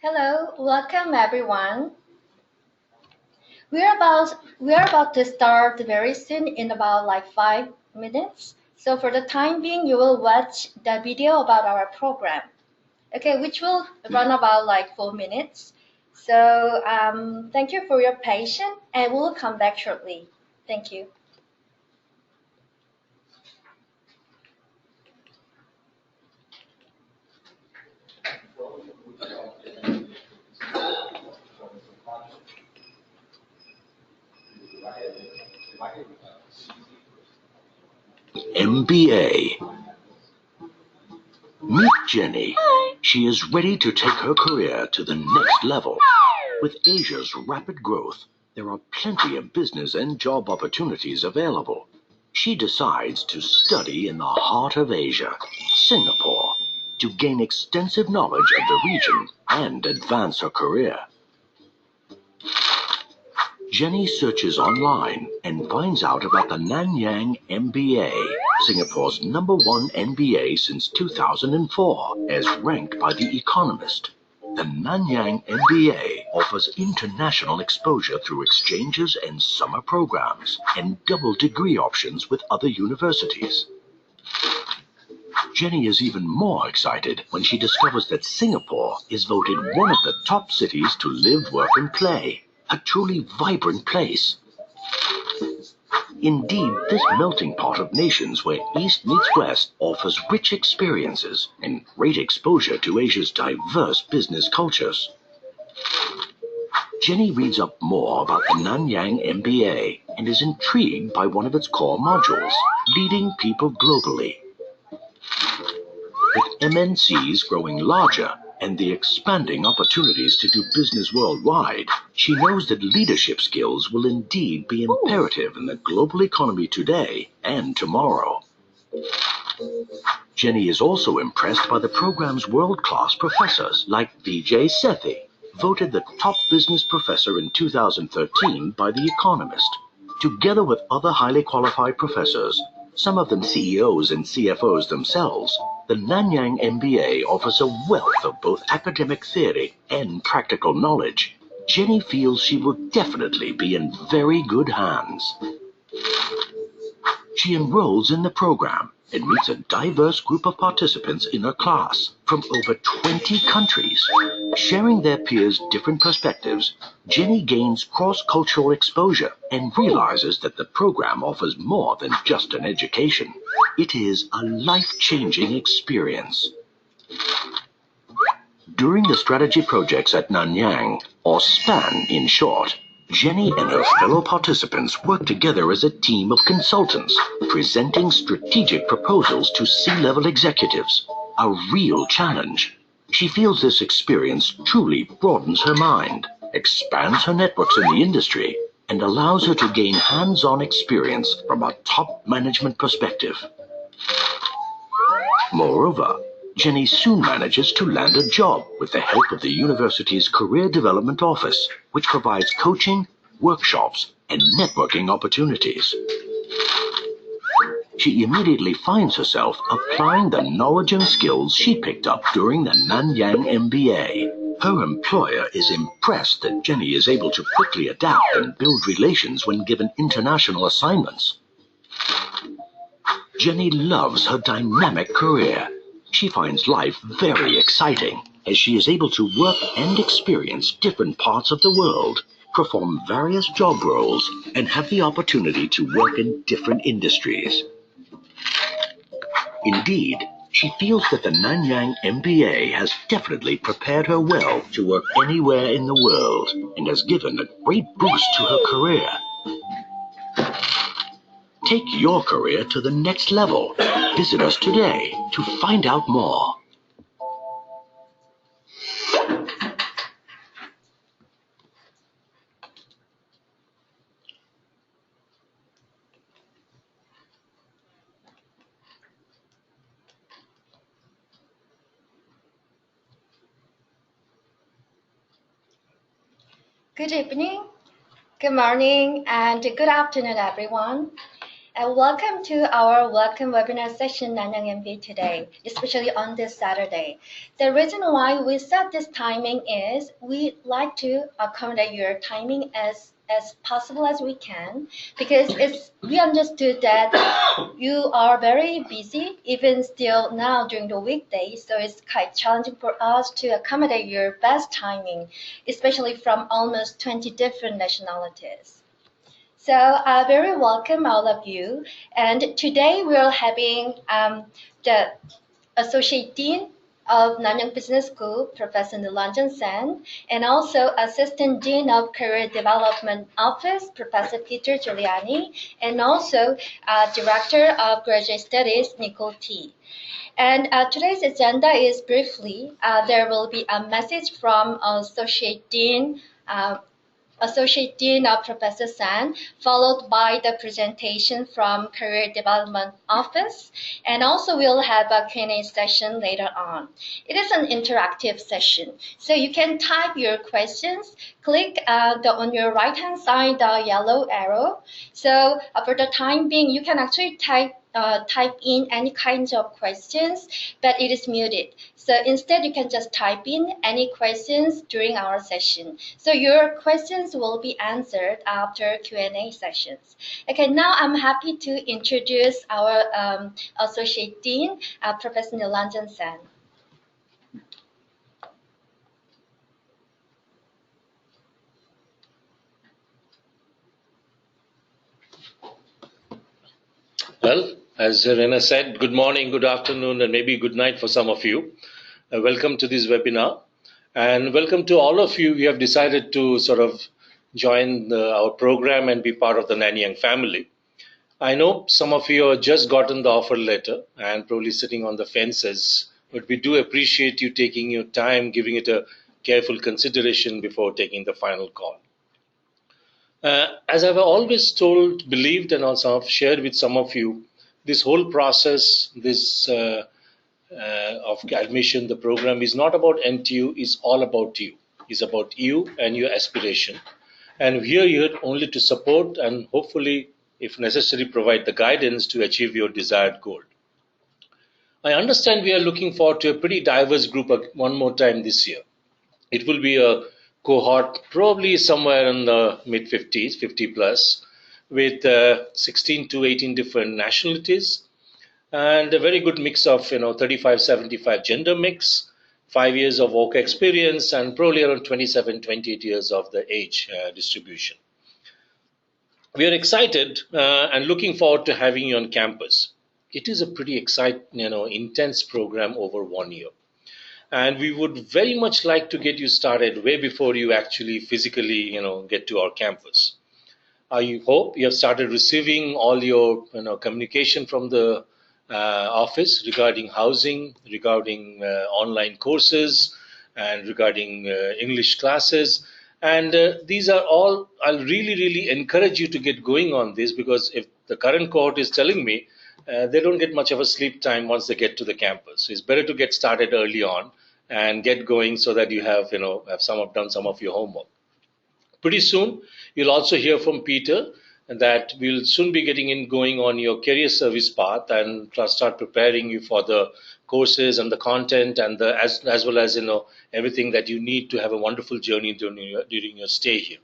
Hello, welcome everyone. We're about to start very soon in about like 5 minutes. So for the time being, you will watch the video about our program. Okay, which will run about like 4 minutes. So thank you for your patience, and we'll come back shortly. Thank you. MBA. Meet Jenny. She is ready to take her career to the next level. With Asia's rapid growth, there are plenty of business and job opportunities available. She decides to study in the heart of Asia, Singapore, to gain extensive knowledge of the region and advance her career. Jenny searches online and finds out about the Nanyang MBA, Singapore's #1 MBA since 2004, as ranked by The Economist. The Nanyang MBA offers international exposure through exchanges and summer programs and double degree options with other universities. Jenny is even more excited when she discovers that Singapore is voted one of the top cities to live, work, and play. A truly vibrant place. Indeed, this melting pot of nations where East meets West offers rich experiences and great exposure to Asia's diverse business cultures. Jenny reads up more about the Nanyang MBA and is intrigued by one of its core modules, leading people globally. With MNCs growing larger and the expanding opportunities to do business worldwide, she knows that leadership skills will indeed be imperative in the global economy today and tomorrow. Jenny is also impressed by the program's world-class professors like Vijay Sethi, voted the top business professor in 2013 by The Economist. Together with other highly qualified professors, some of them CEOs and CFOs themselves, the Nanyang MBA offers a wealth of both academic theory and practical knowledge. Jenny feels she will definitely be in very good hands. She enrolls in the program and meets a diverse group of participants in her class from over 20 countries. Sharing their peers' different perspectives, Jenny gains cross-cultural exposure and realizes that the program offers more than just an education. It is a life-changing experience. During the strategy projects at Nanyang, or SPAN in short, Jenny and her fellow participants work together as a team of consultants, presenting strategic proposals to C-level executives. A real challenge. She feels this experience truly broadens her mind, expands her networks in the industry, and allows her to gain hands-on experience from a top management perspective. Moreover, Jenny soon manages to land a job with the help of the university's Career Development Office, which provides coaching, workshops, and networking opportunities. She immediately finds herself applying the knowledge and skills she picked up during the Nanyang MBA. Her employer is impressed that Jenny is able to quickly adapt and build relations when given international assignments. Jenny loves her dynamic career. She finds life very exciting as she is able to work and experience different parts of the world, perform various job roles, and have the opportunity to work in different industries. Indeed, she feels that the Nanyang MBA has definitely prepared her well to work anywhere in the world and has given a great boost to her career. Take your career to the next level. Visit us today to find out more. Good evening, good morning, and good afternoon, everyone. Welcome to our welcome webinar session Nanyang MBA today, especially on this Saturday. The reason why we set this timing is we like to accommodate your timing as possible as we can, because we understood that you are very busy even still now during the weekdays, so it's quite challenging for us to accommodate your best timing, especially from almost 20 different nationalities. So very welcome all of you, and today we're having the Associate Dean of Nanyang Business School, Professor Nilanjan Sen, and also Assistant Dean of Career Development Office, Professor Peter Giuliani, and also Director of Graduate Studies, Nicole T. And today's agenda is briefly, there will be a message from Associate Dean Professor San, followed by the presentation from Career Development Office, and also we'll have a Q&A session later on. It is an interactive session, so you can type your questions. Click on your right-hand side the yellow arrow. So for the time being, you can actually type in any kinds of questions, but it is muted. So instead, you can just type in any questions during our session. So your questions will be answered after Q&A sessions. Okay, now I'm happy to introduce our Associate Dean, Professor Nilanjan Sen. Well, as Rena said, good morning, good afternoon, and maybe good night for some of you. Welcome to this webinar, and welcome to all of you who have decided to sort of join our program and be part of the Nanyang family. I know some of you have just gotten the offer letter and probably sitting on the fences, but we do appreciate you taking your time, giving it a careful consideration before taking the final call. As I've always believed, and also I've shared with some of you, this whole process, of admission, the program is not about NTU, it's all about you. It's about you and your aspiration. And we are here only to support and hopefully, if necessary, provide the guidance to achieve your desired goal. I understand we are looking forward to a pretty diverse group one more time this year. It will be a cohort probably somewhere in the mid-50s, 50 plus, with 16 to 18 different nationalities, and a very good mix of 35-75 gender mix, 5 years of work experience, and probably around 27-28 years of the age distribution. We are excited and looking forward to having you on campus. It is a pretty exciting, intense program over 1 year. And we would very much like to get you started way before you actually physically, get to our campus. I hope you have started receiving all your, communication from the office regarding housing, regarding online courses, and regarding English classes. And these are all, I'll really encourage you to get going on this, because if the current cohort is telling me, they don't get much of a sleep time once they get to the campus. So it's better to get started early on and get going so that you have, done some of your homework. Pretty soon, you'll also hear from Peter that we'll soon be going on your career service path and start preparing you for the courses and the content and as well as, everything that you need to have a wonderful journey during your stay here.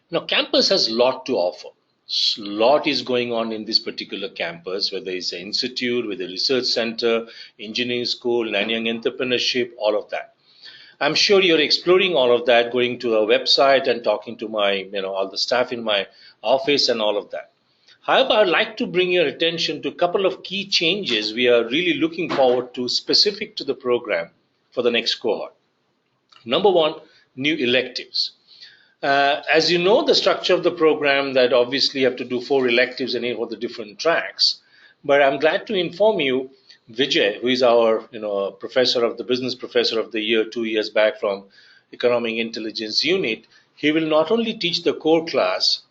Now, campus has a lot to offer. A lot is going on in this particular campus, whether it's an institute, with a research center, engineering school, Nanyang entrepreneurship, all of that. I'm sure you're exploring all of that, going to our website and talking to my, all the staff in my office and all of that. However, I'd like to bring your attention to a couple of key changes we are really looking forward to specific to the program for the next cohort. Number one, new electives. As you know, the structure of the program, that obviously you have to do 4 electives in any of the different tracks. But I'm glad to inform you, Vijay, who is our professor of the business professor of the year 2 years back from Economic Intelligence Unit, he will not only teach the core class,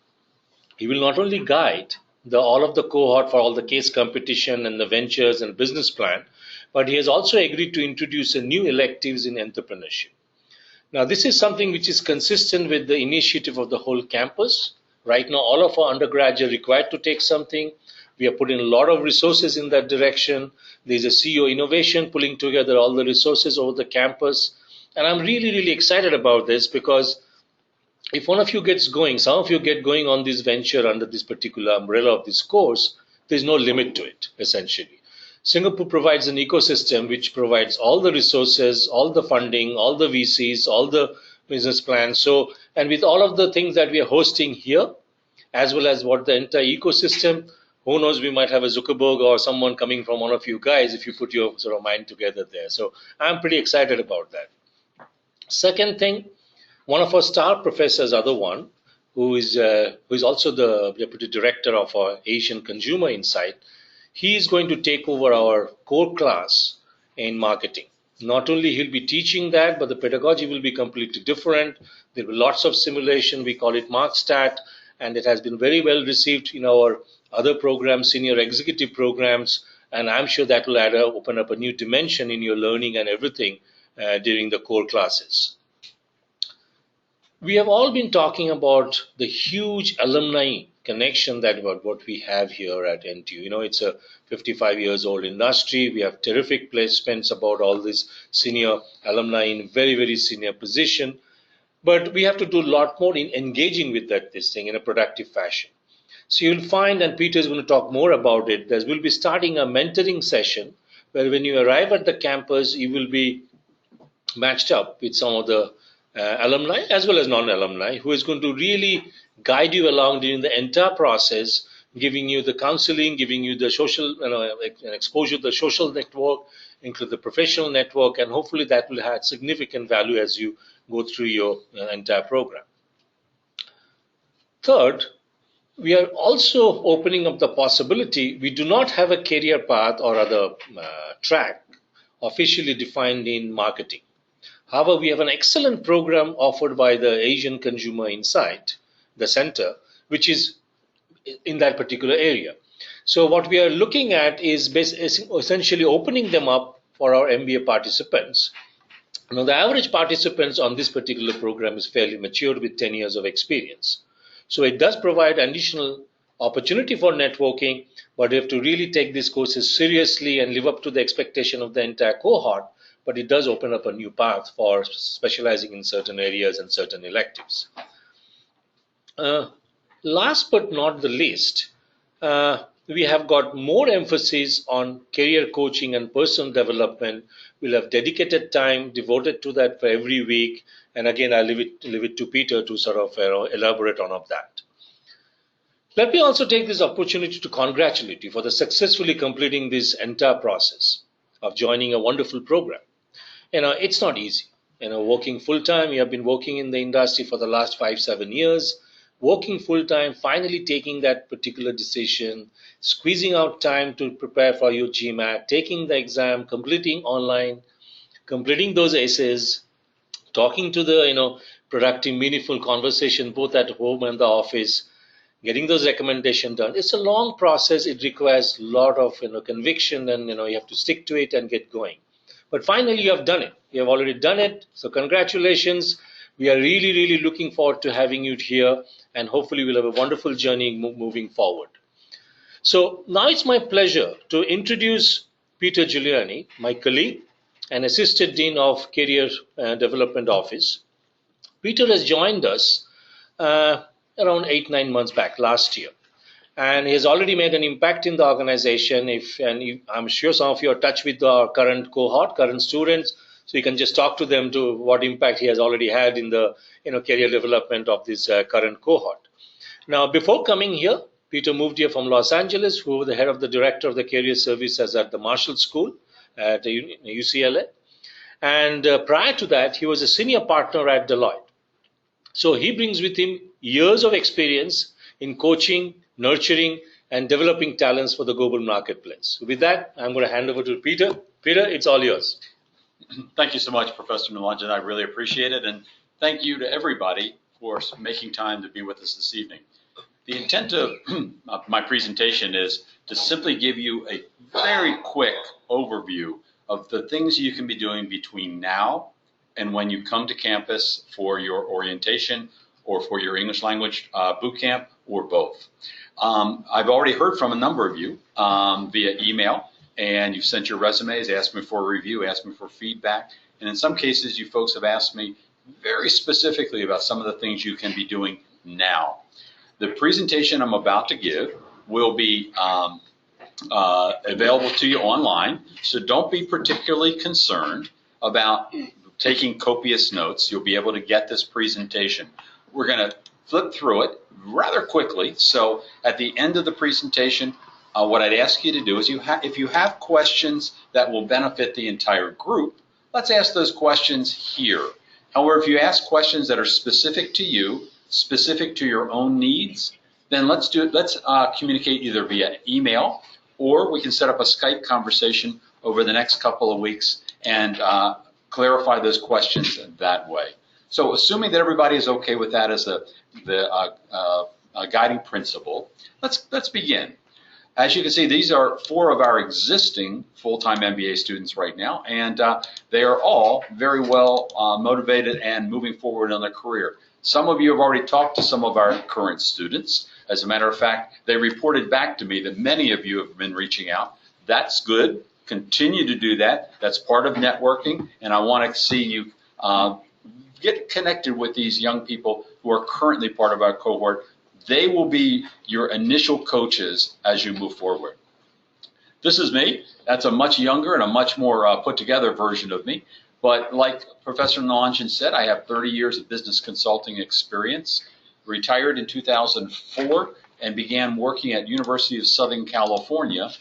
he will not only guide all of the cohort for all the case competition and the ventures and business plan, but he has also agreed to introduce a new electives in entrepreneurship. Now, this is something which is consistent with the initiative of the whole campus, Right now, all of our undergrads are required to take something. We are putting a lot of resources in that direction. There's a CEO Innovation pulling together all the resources over the campus. And I'm really, really excited about this because if one of you gets going, some of you get going on this venture under this particular umbrella of this course, there's no limit to it, essentially. Singapore provides an ecosystem which provides all the resources, all the funding, all the VCs, all the business plans. So, and with all of the things that we are hosting here, as well as what the entire ecosystem, who knows, we might have a Zuckerberg or someone coming from one of you guys if you put your sort of mind together there. So I'm pretty excited about that. Second thing, one of our star professors, other one, who is also the deputy director of our Asian Consumer Insight, he is going to take over our core class in marketing. Not only he'll be teaching that, but the pedagogy will be completely different. There will be lots of simulation. We call it MarkStat, and it has been very well received in our other programs, senior executive programs, and I'm sure that will open up a new dimension in your learning and everything during the core classes. We have all been talking about the huge alumni connection that what we have here at NTU. You know, it's a 55 years old industry. We have terrific placements about all these senior alumni in very, very senior position. But we have to do a lot more in engaging with this thing in a productive fashion. So you'll find, and Peter is going to talk more about it, that we'll be starting a mentoring session where when you arrive at the campus, you will be matched up with some of the alumni as well as non-alumni who is going to really guide you along during the entire process, giving you the counseling, giving you the social, exposure to the social network, include the professional network, and hopefully that will have significant value as you go through your entire program. Third, we are also opening up the possibility. We do not have a career path or other track officially defined in marketing. However, we have an excellent program offered by the Asian Consumer Insight, the center, which is in that particular area. So what we are looking at is essentially opening them up for our MBA participants. Now, the average participants on this particular program is fairly matured with 10 years of experience. So it does provide additional opportunity for networking, but we have to really take these courses seriously and live up to the expectation of the entire cohort. But it does open up a new path for specializing in certain areas and certain electives. Last but not the least, we have got more emphasis on career coaching and personal development. We'll have dedicated time devoted to that for every week. And again, I'll leave it to Peter to sort of elaborate on that. Let me also take this opportunity to congratulate you for the successfully completing this entire process of joining a wonderful program. It's not easy. Working full-time, you have been working in the industry for the last 5-7 years, working full-time, finally taking that particular decision, squeezing out time to prepare for your GMAT, taking the exam, completing online, completing those essays, talking to the, productive, meaningful conversation both at home and the office, getting those recommendations done. It's a long process. It requires a lot of, conviction, and, you have to stick to it and get going. But finally, you have done it. You have already done it. So congratulations. We are really, really looking forward to having you here. And hopefully we'll have a wonderful journey moving forward. So now it's my pleasure to introduce Peter Giuliani, my colleague and Assistant Dean of Career Development Office. Peter has joined us around 8-9 months back last year. And he has already made an impact in the organization. I'm sure some of you are in touch with our current cohort, current students, so you can just talk to them to what impact he has already had in the career development of this current cohort. Now, before coming here, Peter moved here from Los Angeles, who was the head of the director of the career services at the Marshall School at UCLA. And prior to that, he was a senior partner at Deloitte. So he brings with him years of experience in coaching, nurturing, and developing talents for the global marketplace. With that, I'm going to hand over to Peter. Peter, it's all yours. Thank you so much, Professor Nilanjan. I really appreciate it. And thank you to everybody for making time to be with us this evening. The intent of my presentation is to simply give you a very quick overview of the things you can be doing between now and when you come to campus for your orientation or for your English language boot camp or both. I've already heard from a number of you via email, and you've sent your resumes, asked me for a review, asked me for feedback, and in some cases you folks have asked me very specifically about some of the things you can be doing now. The presentation I'm about to give will be available to you online, so don't be particularly concerned about taking copious notes. You'll be able to get this presentation. We're going to flip through it rather quickly, so at the end of the presentation, what I'd ask you to do is if you have questions that will benefit the entire group, let's ask those questions here. However, if you ask questions that are specific to you, specific to your own needs, then let's communicate either via email, or we can set up a Skype conversation over the next couple of weeks and clarify those questions that way. So assuming that everybody is okay with that as the guiding principle, let's begin. As you can see, these are 4 of our existing full-time MBA students right now, and they are all very well motivated and moving forward in their career. Some of you have already talked to some of our current students. As a matter of fact, they reported back to me that many of you have been reaching out. That's good. Continue to do that. That's part of networking, and I want to see you get connected with these young people who are currently part of our cohort. They will be your initial coaches as you move forward. This is me. That's a much younger and a much more put together version of me. But like Professor Nanyang said, I have 30 years of business consulting experience, retired in 2004, and began working at University of Southern California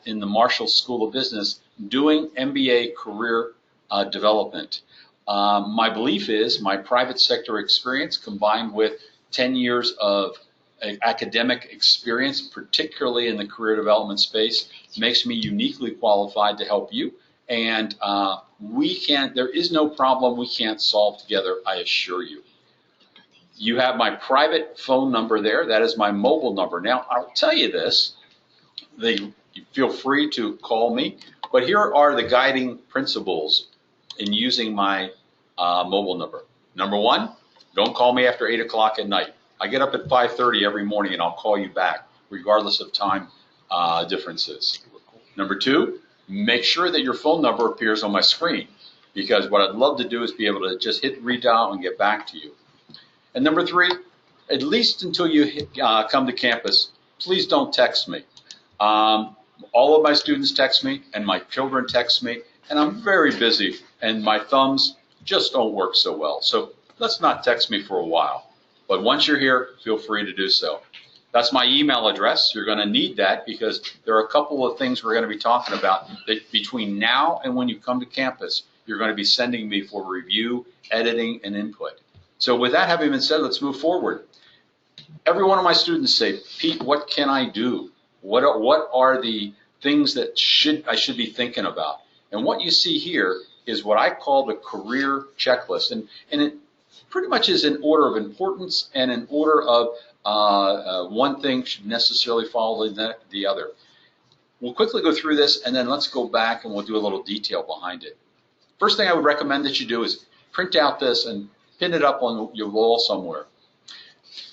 in the Marshall School of Business doing MBA career development. My belief is my private sector experience combined with 10 years of academic experience, particularly in the career development space, makes me uniquely qualified to help you. And there is no problem we can't solve together, I assure you. You have my private phone number there. That is my mobile number. Now, I'll tell you this. You feel free to call me. But here are the guiding principles in using my mobile number. Number 1, don't call me after 8 o'clock at night. I get up at 5:30 every morning and I'll call you back, regardless of time differences. Number 2, make sure that your phone number appears on my screen, because what I'd love to do is be able to just hit redial and get back to you. And number 3, at least until you come to campus, please don't text me. All of my students text me and my children text me, and I'm very busy and my thumbs just don't work so well. So let's not text me for a while. But once you're here, feel free to do so. That's my email address. You're going to need that because there are a couple of things we're going to be talking about that between now and when you come to campus, you're going to be sending me for review, editing, and input. So with that having been said, let's move forward. Every one of my students say, Pete, what can I do? What are the things that I should be thinking about? And what you see here is what I call the career checklist. And it pretty much is in order of importance and in order of one thing should necessarily follow the other. We'll quickly go through this, and then let's go back and we'll do a little detail behind it. First thing I would recommend that you do is print out this and pin it up on your wall somewhere.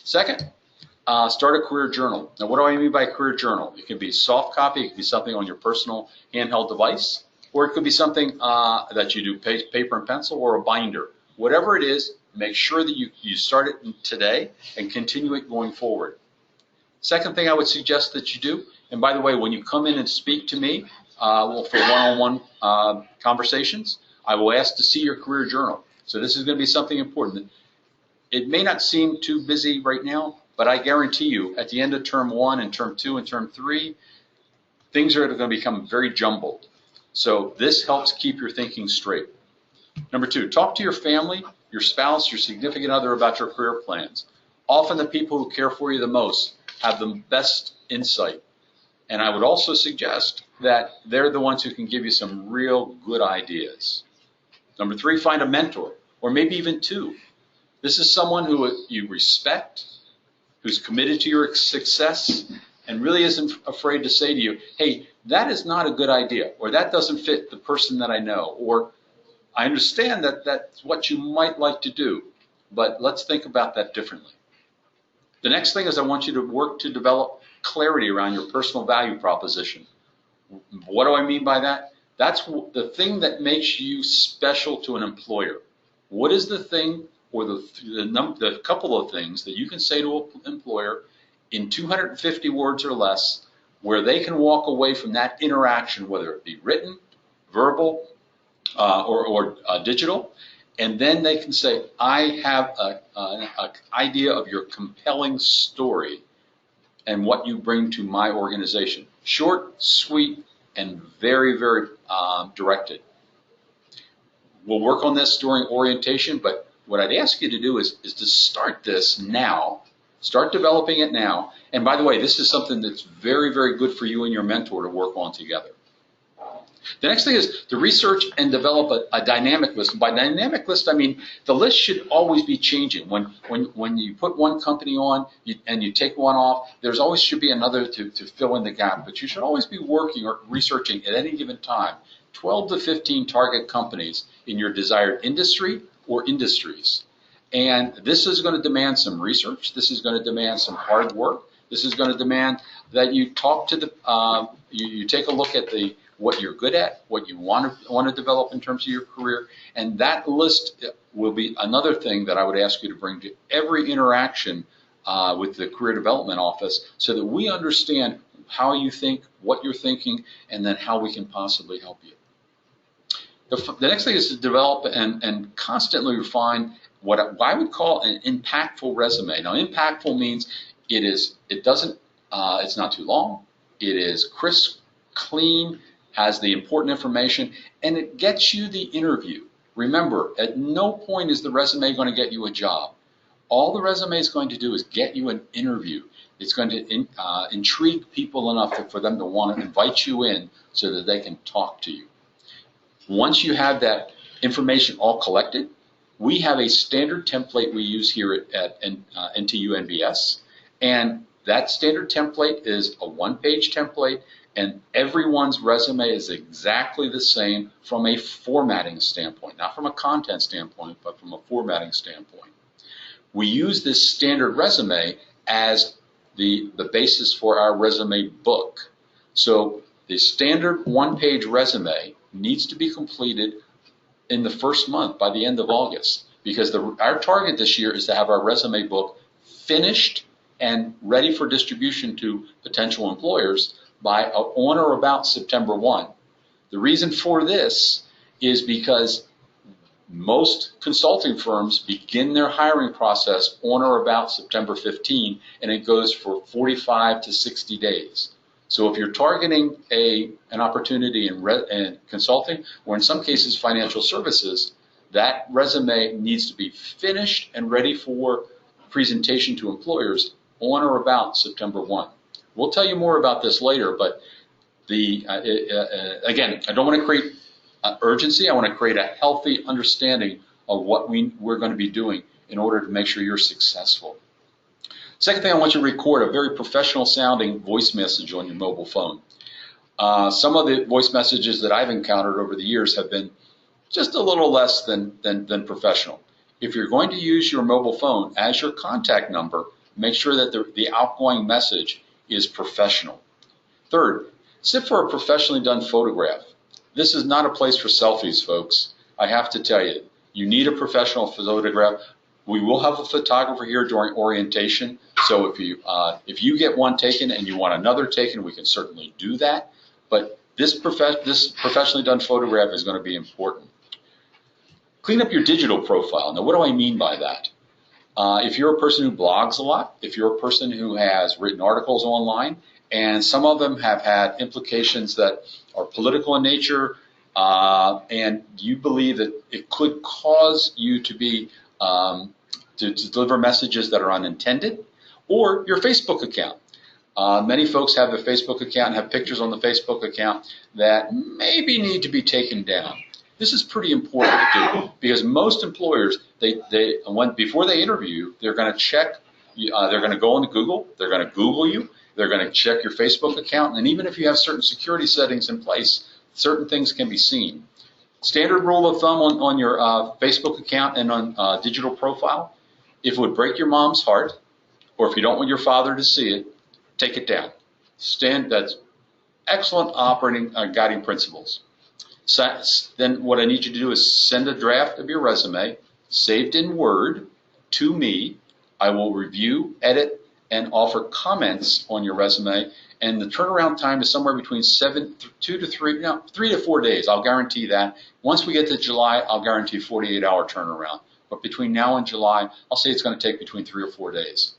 Second, start a career journal. Now, what do I mean by a career journal? It can be soft copy, it can be something on your personal handheld device, or it could be something that you do paper and pencil or a binder. Whatever it is, make sure that you start it today and continue it going forward. Second thing I would suggest that you do, and by the way, when you come in and speak to me for one-on-one conversations, I will ask to see your career journal. So this is going to be something important. It may not seem too busy right now, but I guarantee you at the end of term 1 and term 2 and term 3, things are going to become very jumbled. So this helps keep your thinking straight. Number 2, talk to your family, your spouse, your significant other about your career plans. Often the people who care for you the most have the best insight. And I would also suggest that they're the ones who can give you some real good ideas. Number 3, find a mentor, or maybe even 2. This is someone who you respect, who's committed to your success, and really isn't afraid to say to you, hey, that is not a good idea, or that doesn't fit the person that I know, or I understand that that's what you might like to do, but let's think about that differently. The next thing is I want you to work to develop clarity around your personal value proposition. What do I mean by that? That's the thing that makes you special to an employer. What is the thing or the couple of things that you can say to an employer in 250 words or less where they can walk away from that interaction, whether it be written, verbal, or digital, and then they can say, I have an idea of your compelling story and what you bring to my organization. Short, sweet, and very, very directed. We'll work on this during orientation, but what I'd ask you to do is to start this now. Start developing it now. And by the way, this is something that's very, very good for you and your mentor to work on together. The next thing is to research and develop a dynamic list. And by dynamic list, I mean the list should always be changing. When you put one company on and you take one off, there's always should be another to fill in the gap. But you should always be working or researching at any given time 12 to 15 target companies in your desired industry or industries. And this is going to demand some research. This is going to demand some hard work. This is going to demand that you talk to you take a look at what you're good at, what you want to develop in terms of your career, and that list will be another thing that I would ask you to bring to every interaction with the Career Development Office so that we understand how you think, what you're thinking, and then how we can possibly help you. The next thing is to develop and constantly refine what I would call an impactful resume. Now, impactful means it's not too long, it is crisp, clean, has the important information, and it gets you the interview. Remember, at no point is the resume going to get you a job. All the resume is going to do is get you an interview. It's going to intrigue people enough for them to want to invite you in so that they can talk to you. Once you have that information all collected, we have a standard template we use here at NTU NBS, and that standard template is a one-page template, and everyone's resume is exactly the same from a formatting standpoint, not from a content standpoint, but from a formatting standpoint. We use this standard resume as the basis for our resume book. So the standard one-page resume needs to be completed in the first month by the end of August, because our target this year is to have our resume book finished and ready for distribution to potential employers by on or about September 1. The reason for this is because most consulting firms begin their hiring process on or about September 15, and it goes for 45 to 60 days. So if you're targeting an opportunity in consulting, or in some cases financial services, that resume needs to be finished and ready for presentation to employers on or about September 1. We'll tell you more about this later, but again, I don't want to create urgency. I want to create a healthy understanding of what we're going to be doing in order to make sure you're successful. Second thing, I want you to record a very professional sounding voice message on your mobile phone. Some of the voice messages that I've encountered over the years have been just a little less than professional. If you're going to use your mobile phone as your contact number, make sure that the outgoing message is professional. Third, sit for a professionally done photograph. This is not a place for selfies, folks. I have to tell you, you need a professional photograph. We will have a photographer here during orientation, so if you get one taken and you want another taken, we can certainly do that. But this professionally done photograph is going to be important. Clean up your digital profile. Now, what do I mean by that? If you're a person who blogs a lot, if you're a person who has written articles online, and some of them have had implications that are political in nature, and you believe that it could cause you to be to deliver messages that are unintended, or your Facebook account. Many folks have a Facebook account and have pictures on the Facebook account that maybe need to be taken down. This is pretty important to do because most employers, before they interview you, they're going to check. They're going to go into Google. They're going to Google you. They're going to check your Facebook account, and even if you have certain security settings in place, certain things can be seen. Standard rule of thumb on your Facebook account and on digital profile: if it would break your mom's heart, or if you don't want your father to see it, take it down. That's excellent operating guiding principles. So, then what I need you to do is send a draft of your resume, saved in Word, to me. I will review, edit, and offer comments on your resume. And the turnaround time is somewhere between 3 to 4 days. I'll guarantee that. Once we get to July, I'll guarantee 48-hour turnaround. But between now and July, I'll say it's going to take between 3 or 4 days.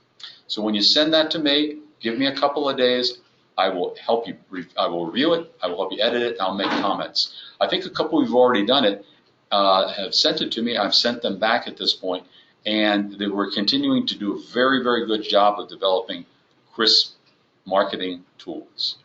So when you send that to me, give me a couple of days. I will help you. I will review it. I will help you edit it. I'll make comments. I think a couple who've already done it have sent it to me. I've sent them back at this point, and they were continuing to do a very, very good job of developing crisp marketing tools.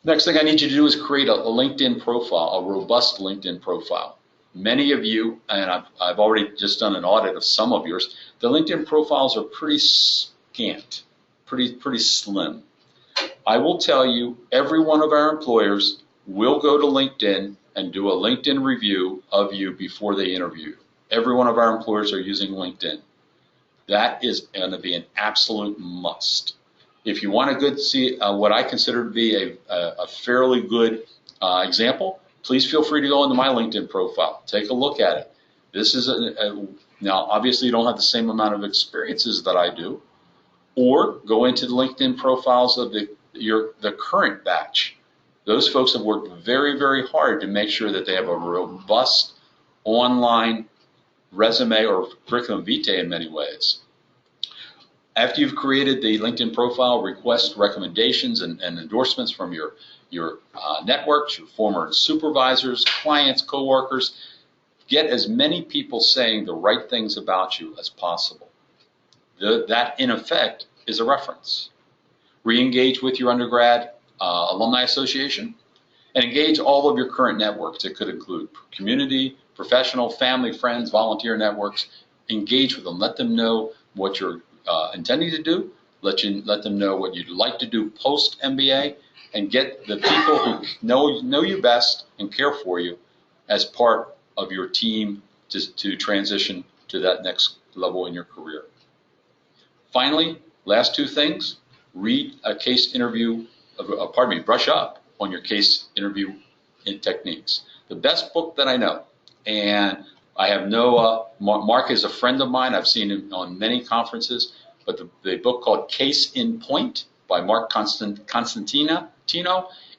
Next thing I need you to do is create a LinkedIn profile, a robust LinkedIn profile. Many of you, and I've already just done an audit of some of yours, the LinkedIn profiles are pretty scant, pretty slim. I will tell you, every one of our employers will go to LinkedIn and do a LinkedIn review of you before they interview you. Every one of our employers are using LinkedIn. That is going to be an absolute must. If you want to see what I consider to be a fairly good example, please feel free to go into my LinkedIn profile. Take a look at it. This is now obviously you don't have the same amount of experiences that I do, or go into the LinkedIn profiles of the current batch. Those folks have worked very, very hard to make sure that they have a robust online resume or curriculum vitae in many ways. After you've created the LinkedIn profile, request recommendations and endorsements from your networks, your former supervisors, clients, coworkers. Get as many people saying the right things about you as possible. That, in effect, is a reference. Re-engage with your undergrad alumni association, and engage all of your current networks. It could include community, professional, family, friends, volunteer networks. Engage with them. Let them know what you're intending to do. Let them know what you'd like to do post MBA, and get the people who know you best and care for you as part of your team to transition to that next level in your career. Finally, last two things: read a case interview. Brush up on your case interview techniques. The best book that I know, and I have Mark is a friend of mine. I've seen him on many conferences, but the book called Case in Point by Mark Constantino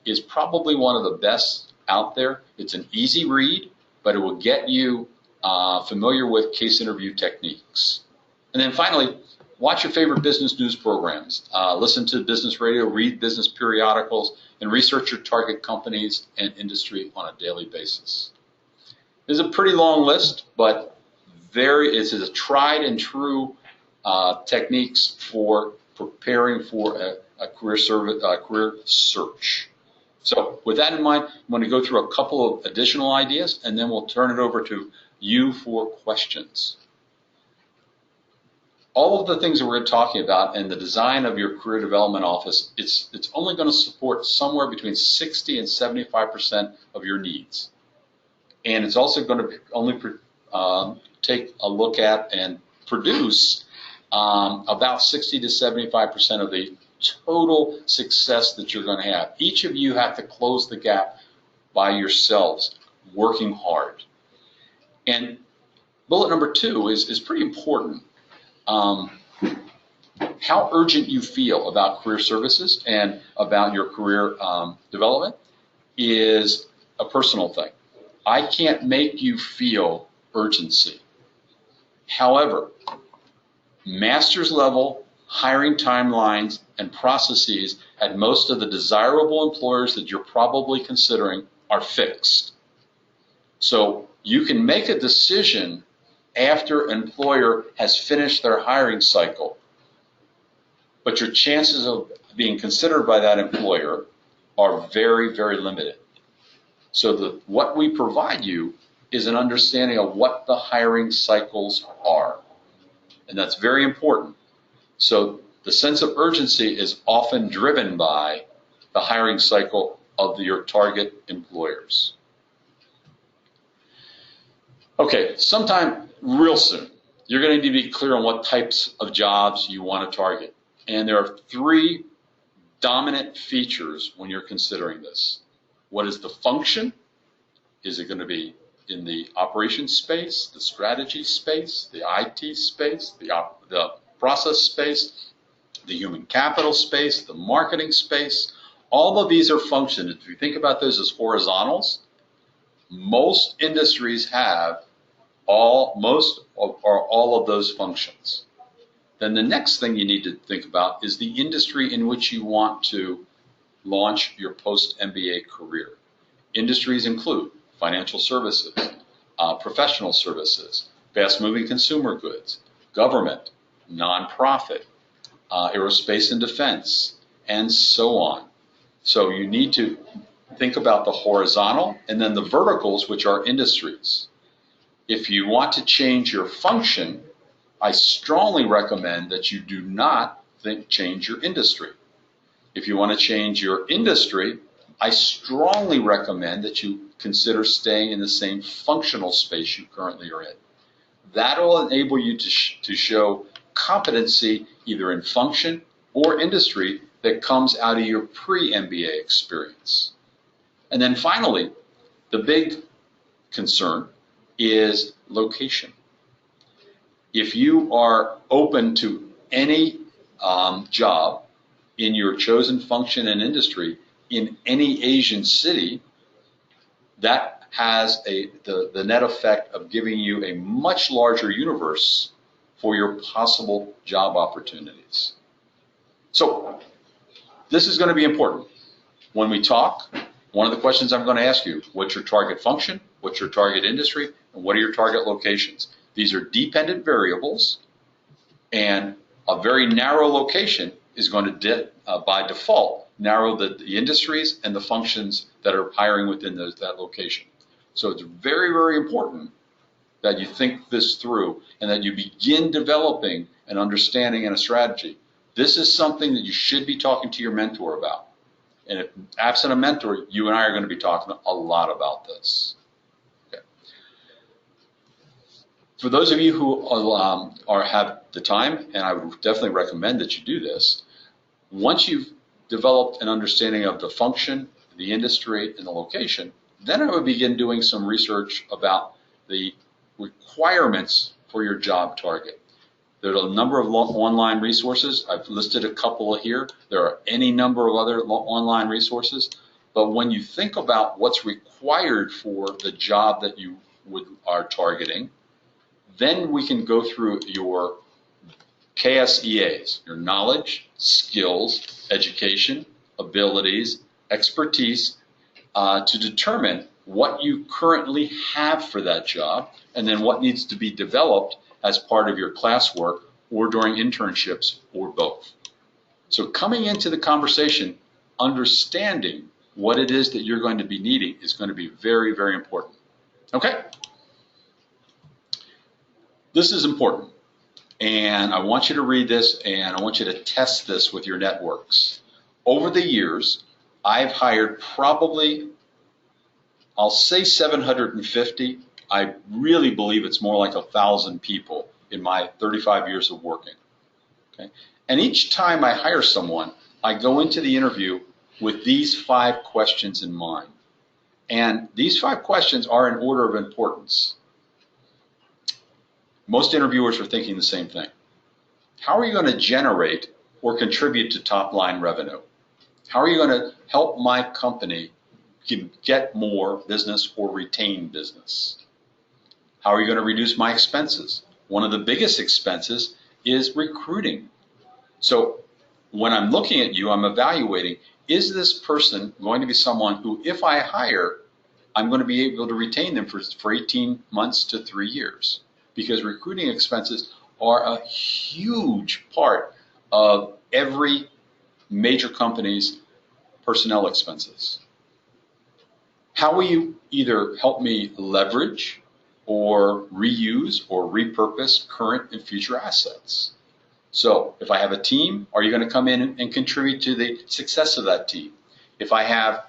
is probably one of the best out there. It's an easy read, but it will get you familiar with case interview techniques. And then finally, watch your favorite business news programs. Listen to business radio, read business periodicals, and research your target companies and industry on a daily basis. This is a pretty long list, but it's a tried and true techniques for preparing for a career search. So with that in mind, I'm going to go through a couple of additional ideas, and then we'll turn it over to you for questions. All of the things that we're talking about and the design of your career development office, it's only going to support somewhere between 60 and 75% of your needs. And it's also going to only take a look at and produce about 60 to 75% of the total success that you're going to have. Each of you have to close the gap by yourselves, working hard. And bullet number 2 is pretty important. How urgent you feel about career services and about your career development is a personal thing. I can't make you feel urgency. However, master's level hiring timelines and processes at most of the desirable employers that you're probably considering are fixed. So you can make a decision after an employer has finished their hiring cycle, but your chances of being considered by that employer are very, very limited. So what we provide you is an understanding of what the hiring cycles are, and that's very important. So the sense of urgency is often driven by the hiring cycle of your target employers. Okay, sometime real soon, you're going to need to be clear on what types of jobs you want to target. And there are three dominant features when you're considering this. What is the function? Is it going to be in the operations space, the strategy space, the IT space, the process space, the human capital space, the marketing space? All of these are functions. If you think about those as horizontals, most industries have most or all of those functions. Then the next thing you need to think about is the industry in which you want to launch your post-MBA career. Industries include financial services, professional services, fast-moving consumer goods, government, nonprofit, aerospace and defense, and so on. So you need to think about the horizontal and then the verticals, which are industries. If you want to change your function, I strongly recommend that you do not change your industry. If you want to change your industry, I strongly recommend that you consider staying in the same functional space you currently are in. That will enable you to show competency either in function or industry that comes out of your pre-MBA experience. And then finally, the big concern is location. If you are open to any job in your chosen function and industry in any Asian city, that has the net effect of giving you a much larger universe for your possible job opportunities. So this is going to be important. When we talk, one of the questions I'm going to ask you, what's your target function, what's your target industry, and what are your target locations? These are dependent variables, and a very narrow location is going to, by default, narrow the industries and the functions that are hiring within that location. So it's very, very important that you think this through and that you begin developing an understanding and a strategy. This is something that you should be talking to your mentor about. And if absent a mentor, you and I are going to be talking a lot about this. Okay. For those of you who have the time, and I would definitely recommend that you do this, once you've developed an understanding of the function, the industry, and the location, then I would begin doing some research about the requirements for your job target. There are a number of online resources. I've listed a couple here. There are any number of other online resources. But when you think about what's required for the job that you are targeting, then we can go through your KSEAs, your knowledge, skills, education, abilities, expertise, to determine what you currently have for that job and then what needs to be developed as part of your classwork or during internships or both. So coming into the conversation, understanding what it is that you're going to be needing is going to be very, very important. Okay? This is important. And I want you to read this and I want you to test this with your networks. Over the years, I've hired probably, I'll say 750. I really believe it's more like 1,000 people in my 35 years of working. Okay? And each time I hire someone, I go into the interview with these 5 questions in mind. And these 5 questions are in order of importance. Most interviewers are thinking the same thing. How are you going to generate or contribute to top line revenue? How are you going to help my company get more business or retain business? How are you going to reduce my expenses? One of the biggest expenses is recruiting. So when I'm looking at you, I'm evaluating, is this person going to be someone who, if I hire, I'm going to be able to retain them for 18 months to 3 years? Because recruiting expenses are a huge part of every major company's personnel expenses. How will you either help me leverage or reuse or repurpose current and future assets? So if I have a team, are you going to come in and contribute to the success of that team? If I have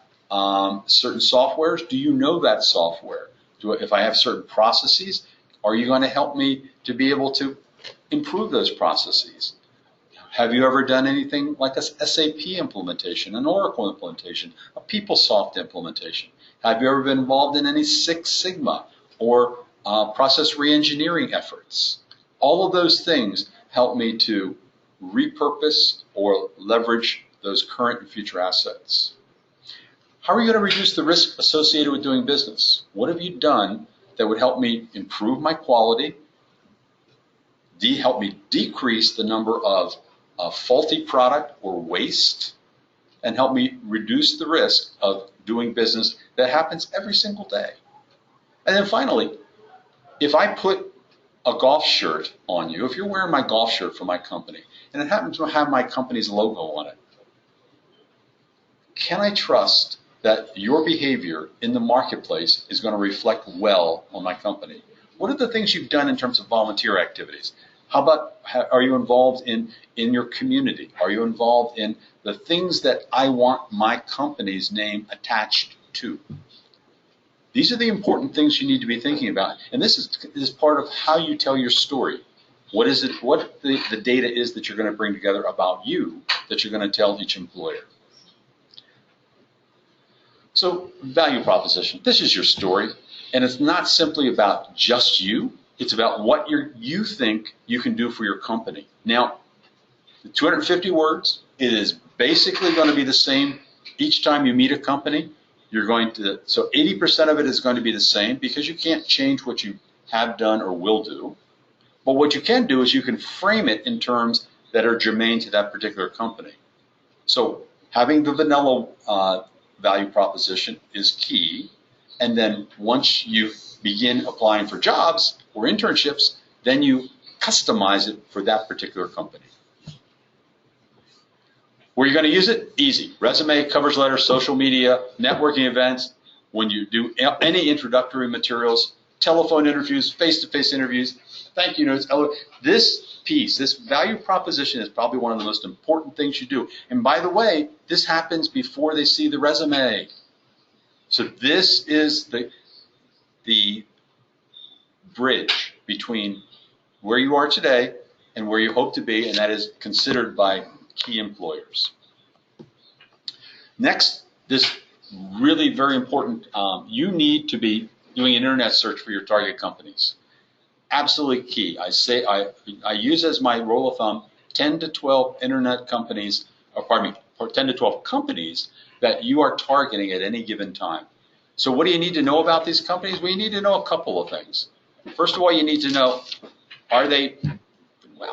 certain softwares, do you know that software? If I have certain processes, Are you going to help me to be able to improve those processes? Have you ever done anything like a SAP implementation, an Oracle implementation, a PeopleSoft implementation? Have you ever been involved in any Six Sigma or process reengineering efforts? All of those things help me to repurpose or leverage those current and future assets. How are you going to reduce the risk associated with doing business? What have you done that would help me improve my quality, help me decrease the number of faulty product or waste, and help me reduce the risk of doing business that happens every single day? And then finally, if I put a golf shirt on you, if you're wearing my golf shirt for my company, and it happens to have my company's logo on it, can I trust that your behavior in the marketplace is going to reflect well on my company? What are the things you've done in terms of volunteer activities? How about, are you involved in your community? Are you involved in the things that I want my company's name attached to? These are the important things you need to be thinking about. And this is part of how you tell your story. What is it? What the data is that you're going to bring together about you that you're going to tell each employer. So value proposition. This is your story. And it's not simply about just you. It's about what you think you can do for your company. Now, the 250 words, it is basically going to be the same each time you meet a company. You're going to, so 80% of it is going to be the same because you can't change what you have done or will do. But what you can do is you can frame it in terms that are germane to that particular company. So having the vanilla value proposition is key. And then once you begin applying for jobs or internships, then you customize it for that particular company. Where you're going to use it? Easy. Resume, covers letter, social media, networking events, when you do any introductory materials, telephone interviews, face-to-face interviews, thank you notes. This piece, this value proposition is probably one of the most important things you do. And by the way, this happens before they see the resume. So this is the bridge between where you are today and where you hope to be, and that is considered by key employers. Next, this really very important, you need to be doing an internet search for your target companies. Absolutely key. I use as my rule of thumb 10 to 12 internet companies, or 10 to 12 companies that you are targeting at any given time. So what do you need to know about these companies? Well, you need to know a couple of things. First of all, you need to know,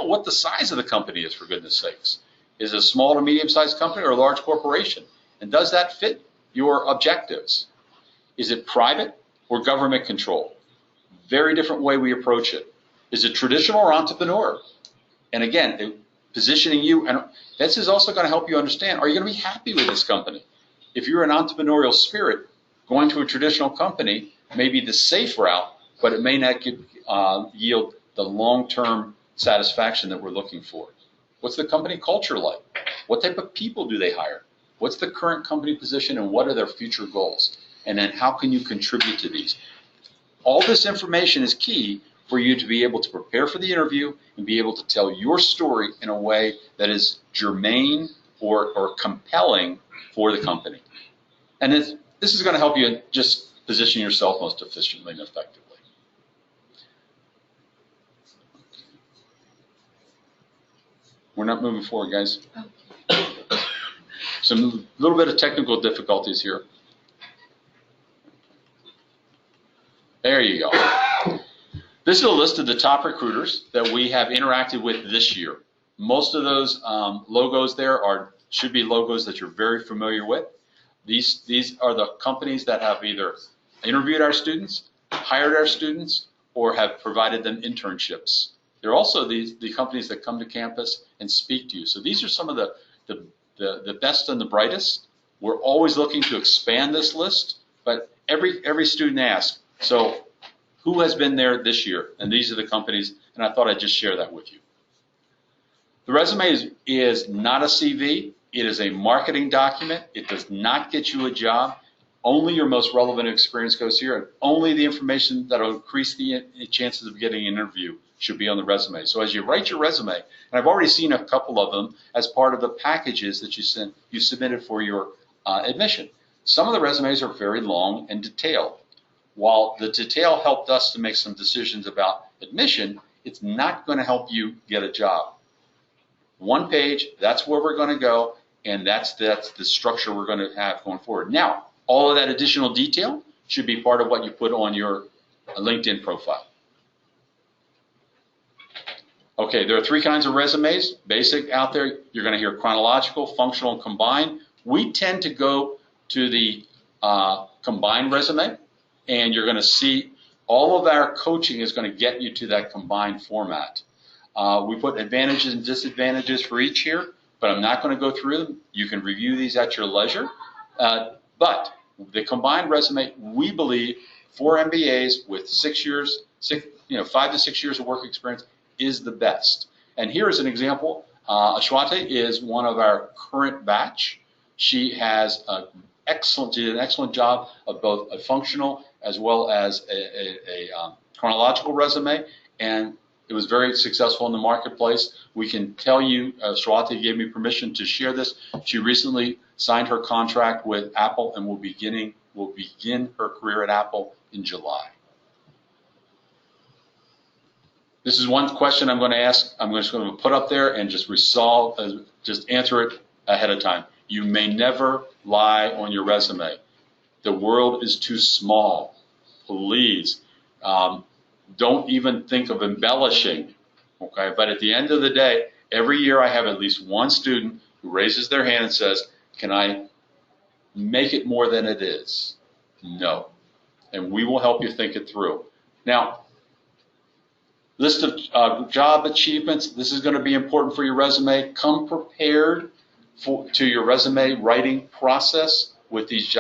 what the size of the company is, for goodness sakes. Is it a small to medium-sized company or a large corporation? And does that fit your objectives? Is it private or government controlled? Very different way we approach it. Is it traditional or entrepreneur? And again, positioning you, and this is also going to help you understand, are you going to be happy with this company? If you're an entrepreneurial spirit, going to a traditional company may be the safe route, but it may not yield the long-term satisfaction that we're looking for. What's the company culture like? What type of people do they hire? What's the current company position and what are their future goals? And then how can you contribute to these? All this information is key for you to be able to prepare for the interview and be able to tell your story in a way that is germane or compelling for the company. And this is going to help you just position yourself most efficiently and effectively. We're not moving forward, guys. Some little bit of technical difficulties here. There you go. This is a list of the top recruiters that we have interacted with this year. Most of those logos there should be logos that you're very familiar with. These are the companies that have either interviewed our students, hired our students, or have provided them internships. They're also the companies that come to campus and speak to you. So these are some of the best and the brightest. We're always looking to expand this list, but every student asks, so who has been there this year? And these are the companies, and I thought I'd just share that with you. The resume is not a CV. It is a marketing document. It does not get you a job. Only your most relevant experience goes here, and only the information that will increase the chances of getting an interview should be on the resume. So as you write your resume, and I've already seen a couple of them as part of the packages that you submitted for your admission. Some of the resumes are very long and detailed. While the detail helped us to make some decisions about admission, it's not going to help you get a job. One page, that's where we're going to go, and that's the structure we're going to have going forward. Now, all of that additional detail should be part of what you put on your LinkedIn profile. Okay, there are three kinds of resumes, basic out there. You're going to hear chronological, functional, and combined. We tend to go to the combined resume, and you're going to see all of our coaching is going to get you to that combined format. We put advantages and disadvantages for each here, but I'm not going to go through them. You can review these at your leisure. But the combined resume, we believe, for MBAs with 5 to 6 years of work experience is the best. And here is an example. Ashwate is one of our current batch. She has did an excellent job of both a functional as well as a chronological resume, and it was very successful in the marketplace. We can tell you, Ashwate gave me permission to share this. She recently signed her contract with Apple and will begin her career at Apple in July. This is one question I'm going to ask. I'm just going to put up there and just answer it ahead of time. You may never lie on your resume. The world is too small. Please, don't even think of embellishing. Okay, but at the end of the day, every year I have at least one student who raises their hand and says, "Can I make it more than it is?" No, and we will help you think it through. Now, list of job achievements. This is going to be important for your resume. Come prepared to your resume writing process with these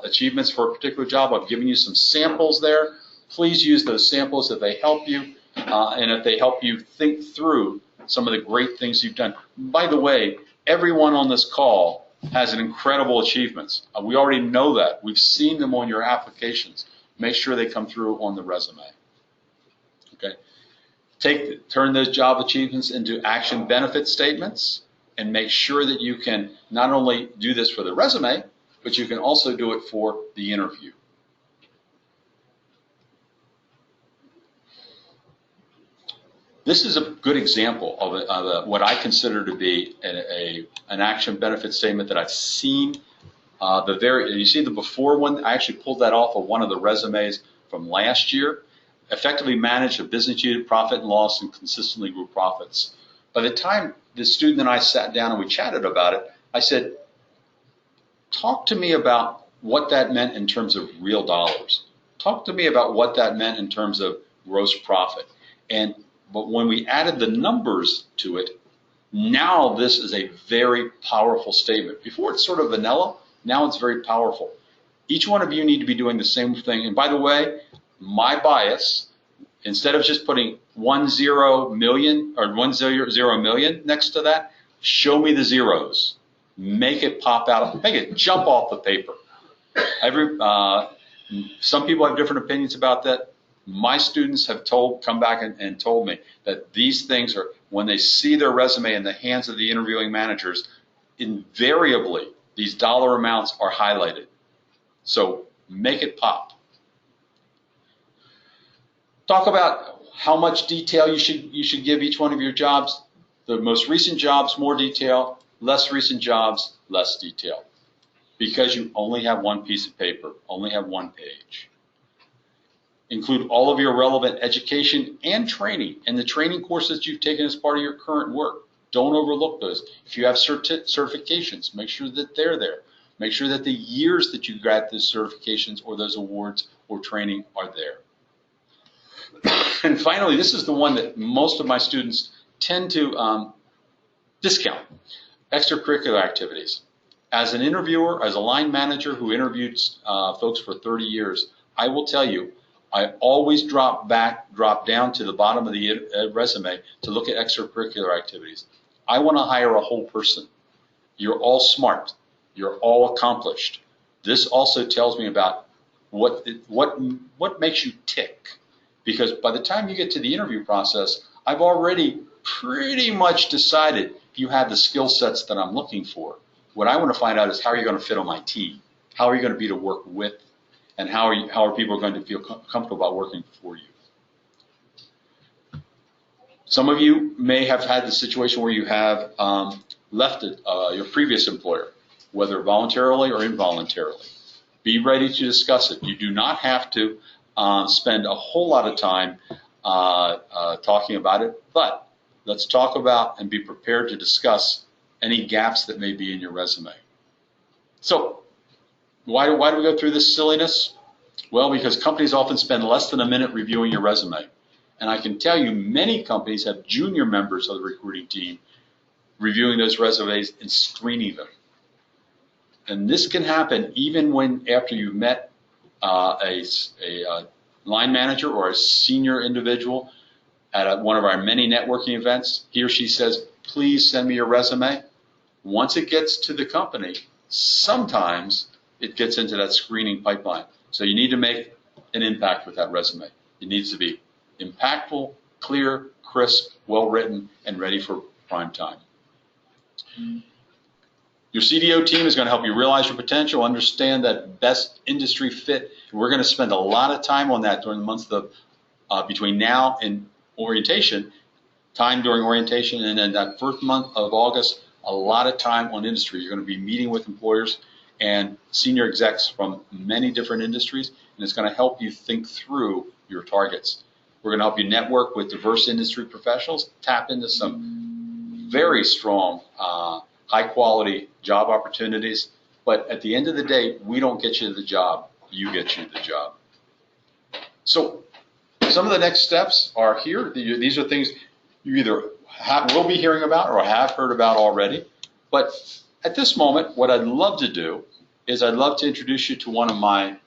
achievements for a particular job. I've given you some samples there. Please use those samples if they help you, and if they help you think through some of the great things you've done. By the way, everyone on this call has an incredible achievements. We already know that. We've seen them on your applications. Make sure they come through on the resume. Okay. Turn those job achievements into action benefit statements, and make sure that you can not only do this for the resume, but you can also do it for the interview. This is a good example of what I consider to be an action benefit statement that I've seen. You see the before one? I actually pulled that off of one of the resumes from last year. Effectively manage a business unit, profit and loss, and consistently grew profits. By the time the student and I sat down and we chatted about it, I said, talk to me about what that meant in terms of real dollars. Talk to me about what that meant in terms of gross profit. But when we added the numbers to it, now this is a very powerful statement. Before it's sort of vanilla, now it's very powerful. Each one of you need to be doing the same thing. And by the way, my bias, instead of just putting 10 million or 100 million next to that, show me the zeros. Make it pop out. Make it jump off the paper. Some people have different opinions about that. My students have come back and told me that these things are, when they see their resume in the hands of the interviewing managers, invariably these dollar amounts are highlighted. So make it pop. Talk about how much detail you should give each one of your jobs. The most recent jobs, more detail. Less recent jobs, less detail. Because you only have one piece of paper, only have one page. Include all of your relevant education and training, and the training courses you've taken as part of your current work. Don't overlook those. If you have certifications, make sure that they're there. Make sure that the years that you got those certifications or those awards or training are there. And finally, this is the one that most of my students tend to discount: extracurricular activities. As an interviewer, as a line manager who interviewed folks for 30 years, I will tell you, I always drop down to the bottom of the resume to look at extracurricular activities. I want to hire a whole person. You're all smart. You're all accomplished. This also tells me about what makes you tick. Because by the time you get to the interview process, I've already pretty much decided you have the skill sets that I'm looking for. What I want to find out is how are you going to fit on my team? How are you going to be to work with? And how are people going to feel comfortable about working for you? Some of you may have had the situation where you have left your previous employer, whether voluntarily or involuntarily. Be ready to discuss it. You do not have to spend a whole lot of time talking about it, but let's talk about and be prepared to discuss any gaps that may be in your resume. So why do we go through this silliness? Well, because companies often spend less than a minute reviewing your resume. And I can tell you many companies have junior members of the recruiting team reviewing those resumes and screening them. And this can happen even when after you've met a line manager or a senior individual at one of our many networking events. He or she says, please send me your resume. Once it gets to the company, sometimes it gets into that screening pipeline. So you need to make an impact with that resume. It needs to be impactful, clear, crisp, well-written, and ready for prime time. Your CDO team is going to help you realize your potential, understand that best industry fit. We're going to spend a lot of time on that during the months of between now and orientation, time during orientation, and then that first month of August, a lot of time on industry. You're going to be meeting with employers and senior execs from many different industries, and it's going to help you think through your targets. We're going to help you network with diverse industry professionals, tap into some very strong, high-quality job opportunities. But at the end of the day, we don't get you the job. You get you the job. So some of the next steps are here. These are things you either will be hearing about or have heard about already. But at this moment, what I'd love to do is I'd love to introduce you to one of my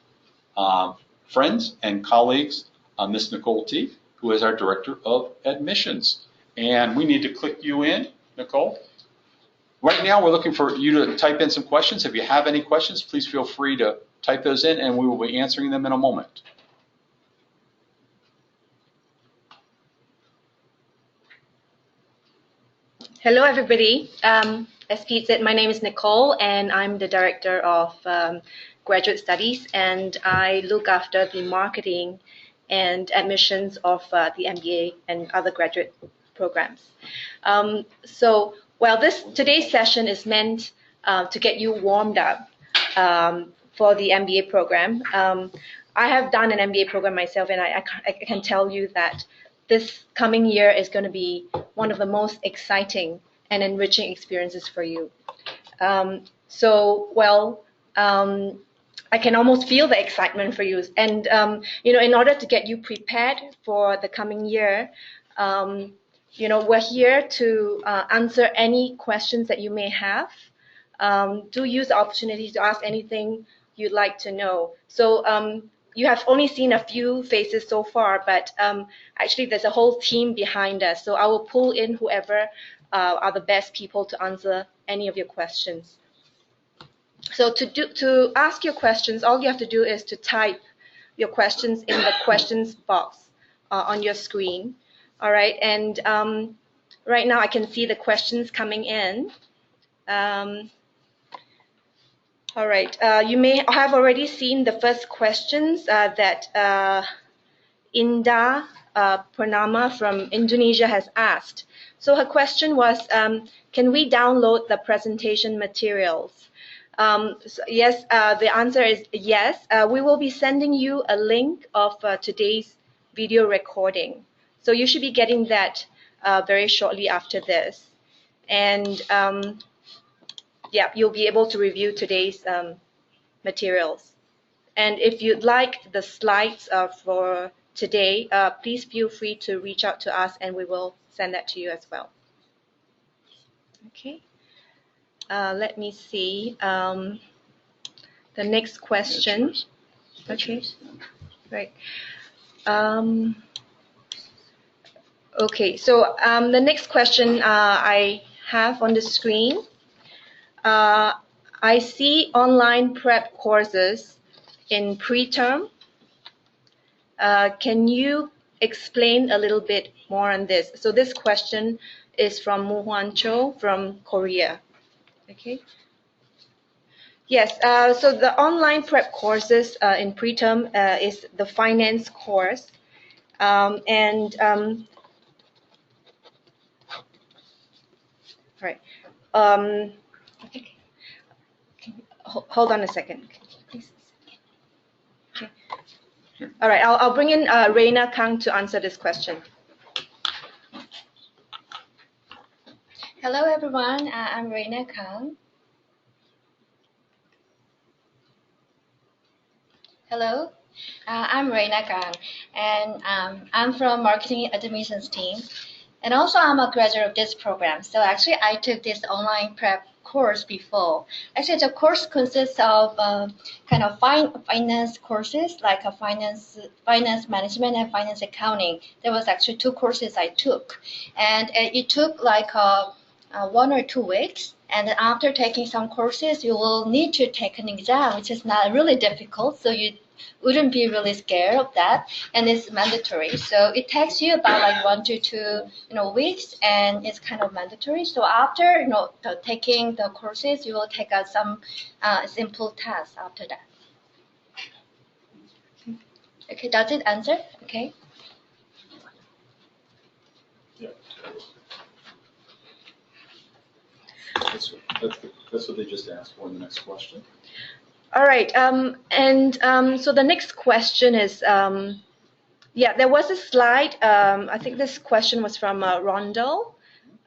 friends and colleagues, Miss Nicole T., who is our Director of Admissions. And we need to click you in, Nicole. Right now, we're looking for you to type in some questions. If you have any questions, please feel free to type those in, and we will be answering them in a moment. Hello, everybody. As Pete said, my name is Nicole, and I'm the Director of Graduate Studies, and I look after the marketing and admissions of the MBA and other graduate programs. Today's session is meant to get you warmed up for the MBA program. I have done an MBA program myself, and I can tell you that this coming year is going to be one of the most exciting and enriching experiences for you. I can almost feel the excitement for you. And, in order to get you prepared for the coming year, we're here to answer any questions that you may have. Do use the opportunity to ask anything you'd like to know. So you have only seen a few faces so far, but actually there's a whole team behind us. So I will pull in whoever are the best people to answer any of your questions. So to ask your questions, all you have to do is to type your questions in the questions box on your screen. All right, and right now I can see the questions coming in. All right, you may have already seen the first questions that Indah Purnama from Indonesia has asked. So her question was, can we download the presentation materials? Yes, the answer is yes. We will be sending you a link of today's video recording. So you should be getting that very shortly after this. And yeah, you'll be able to review today's materials. And if you'd like the slides for today, please feel free to reach out to us and we will send that to you as well. Okay. Let me see the next question. Okay, right. Okay, so the next question I have on the screen. I I see online prep courses in preterm. Can you explain a little bit more on this? So this question is from Mu Hwan Cho from Korea. Okay. Yes, so the online prep courses in preterm is the finance course. Right. Okay. Hold on a second, please. Okay. All right, I'll bring in Reina Kang to answer this question. Hello, everyone. I'm Reina Kang. Hello, I'm Reina Kang, and I'm from Marketing Admissions team. And also, I'm a graduate of this program. So actually, I took this online prep course before. Actually, the course consists of kind of finance courses, like a finance management and finance accounting. There was actually 2 courses I took, and it took like 1 or 2 weeks. And after taking some courses, you will need to take an exam, which is not really difficult. So you wouldn't be really scared of that, and it's mandatory. So it takes you about like 1 to 2 weeks, and it's kind of mandatory. So after taking the courses, you will take some simple tests after that. Okay, does it answer? Okay. Yeah. That's what they just asked for in the next question. All right, so the next question is, yeah, there was a slide. I think this question was from Rondell.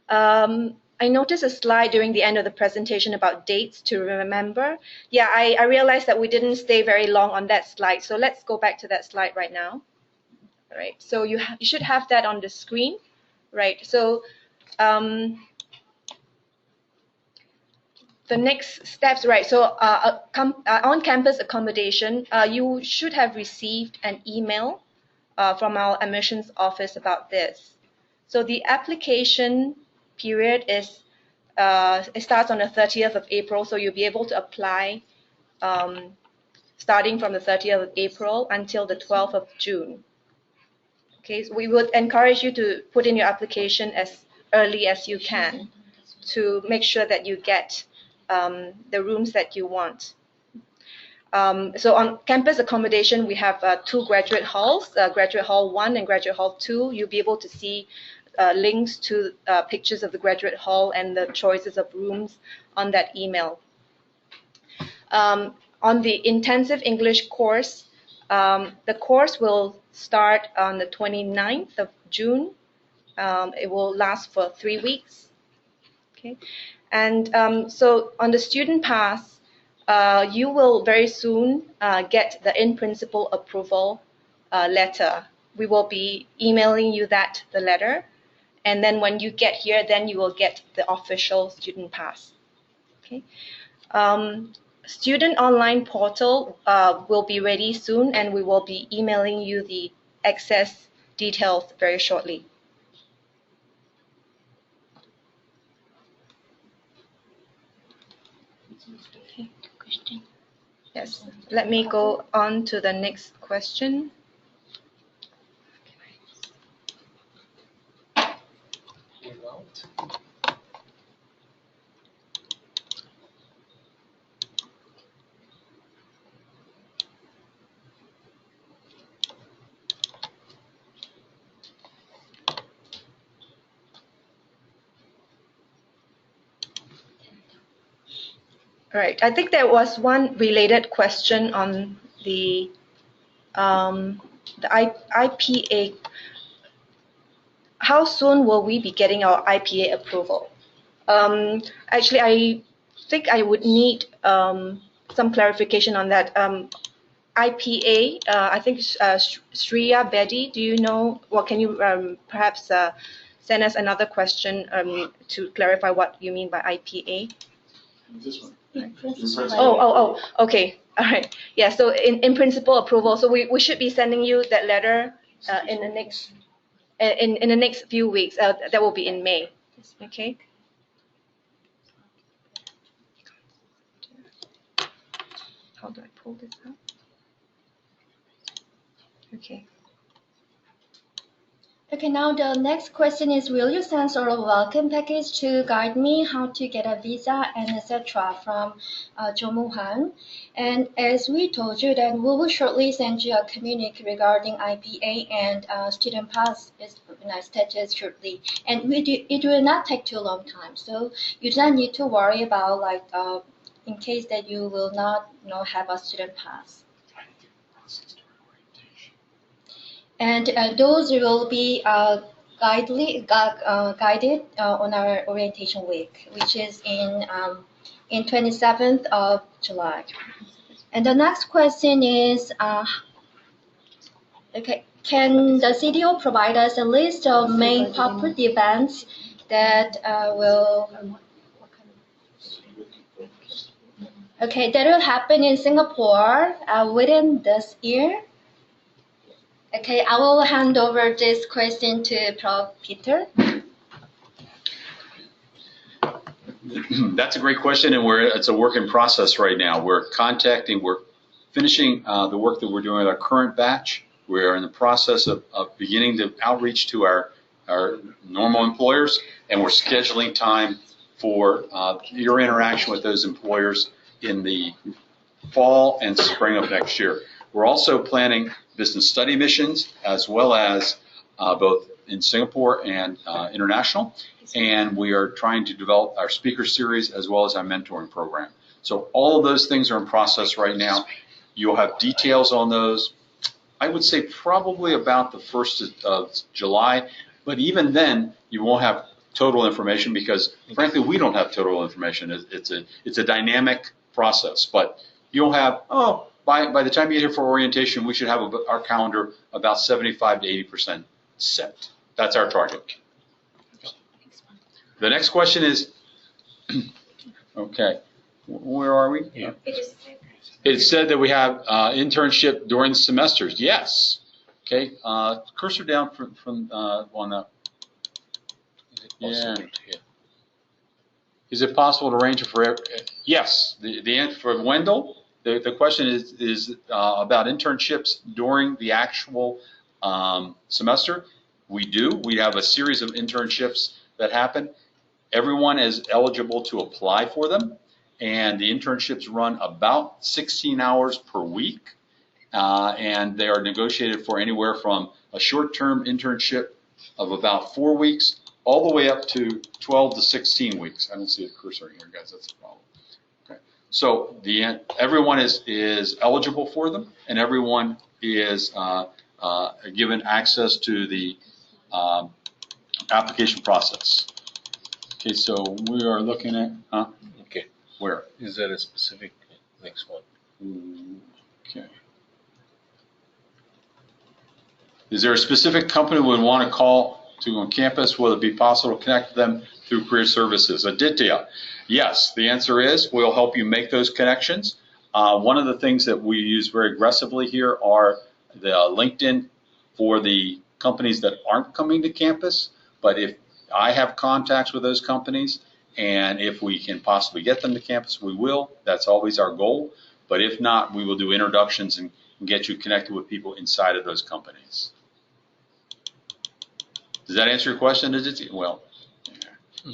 I noticed a slide during the end of the presentation about dates to remember. Yeah, I realized that we didn't stay very long on that slide, so let's go back to that slide right now. All right, so you should have that on the screen, right? So the next steps, right? So on-campus accommodation, you should have received an email from our admissions office about this. So the application period is it starts on the 30th of April, so you'll be able to apply starting from the 30th of April until the 12th of June. Okay, so we would encourage you to put in your application as early as you can to make sure that you get the rooms that you want. So on campus accommodation, we have 2 graduate halls, Graduate Hall 1 and Graduate Hall 2. You'll be able to see links to pictures of the Graduate Hall and the choices of rooms on that email. On the intensive English course, the course will start on the 29th of June. It will last for 3 weeks. Okay. And so on the student pass, you will very soon get the in-principle approval letter. We will be emailing you the letter. And then when you get here, then you will get the official student pass. Okay. Student online portal will be ready soon, and we will be emailing you the access details very shortly. Okay. Question. Yes. Let me go on to the next question. Right. I think there was one related question on the IPA. How soon will we be getting our IPA approval? Actually, I think I would need some clarification on that. IPA, I think Shreya Bedi, do you know? Well, can you perhaps send us another question to clarify what you mean by IPA? This one. Okay. All right. Yeah, so in principle approval, so we should be sending you that letter in the next few weeks. That will be in May. Okay. pull this out? Okay. Okay, now the next question is, will you send sort of welcome package to guide me how to get a visa and etc. from Jomu Han? And as we told you that we will shortly send you a communique regarding IPA and student pass status shortly. And it will not take too long time. So you don't need to worry about like in case that you will not have a student pass. And those will be guided on our orientation week, which is in 27th of July. And the next question is, okay, can the CDO provide us a list of main corporate events that will happen in Singapore within this year? Okay, I will hand over this question to Prof. Peter. That's a great question, and it's a work in process right now. We're finishing the work that we're doing with our current batch. We're in the process of beginning the outreach to our normal employers, and we're scheduling time for your interaction with those employers in the fall and spring of next year. We're also planning business study missions as well as both in Singapore and international. And we are trying to develop our speaker series as well as our mentoring program. So all of those things are in process right now. You'll have details on those, I would say probably about the 1st of July. But even then, you won't have total information because, frankly, we don't have total information. It's a dynamic process. But you'll have, by the time you get here for orientation, we should have our calendar about 75 to 80% set. That's our target. The next question is, okay, where are we? Yeah. It said that we have internship during the semesters. Yes. Okay. Cursor down from on the. Yeah. Is it possible to arrange it for? Yes. The answer for Wendell. The question is about internships during the actual semester. We do. We have a series of internships that happen. Everyone is eligible to apply for them, and the internships run about 16 hours per week, and they are negotiated for anywhere from a short-term internship of about 4 weeks all the way up to 12 to 16 weeks. I don't see a cursor here, guys. That's the problem. Okay. So everyone is eligible for them, and everyone is given access to the application process. Okay, so we are looking at, Okay. where? Is there a specific next one? Okay. Is there a specific company we would want to call to on campus? Will it be possible to connect them through career services? Aditya, yes, the answer is we'll help you make those connections. One of the things that we use very aggressively here are the LinkedIn for the companies that aren't coming to campus, but if I have contacts with those companies, and if we can possibly get them to campus, we will. That's always our goal. But if not, we will do introductions and get you connected with people inside of those companies. Does that answer your question? Well, yeah.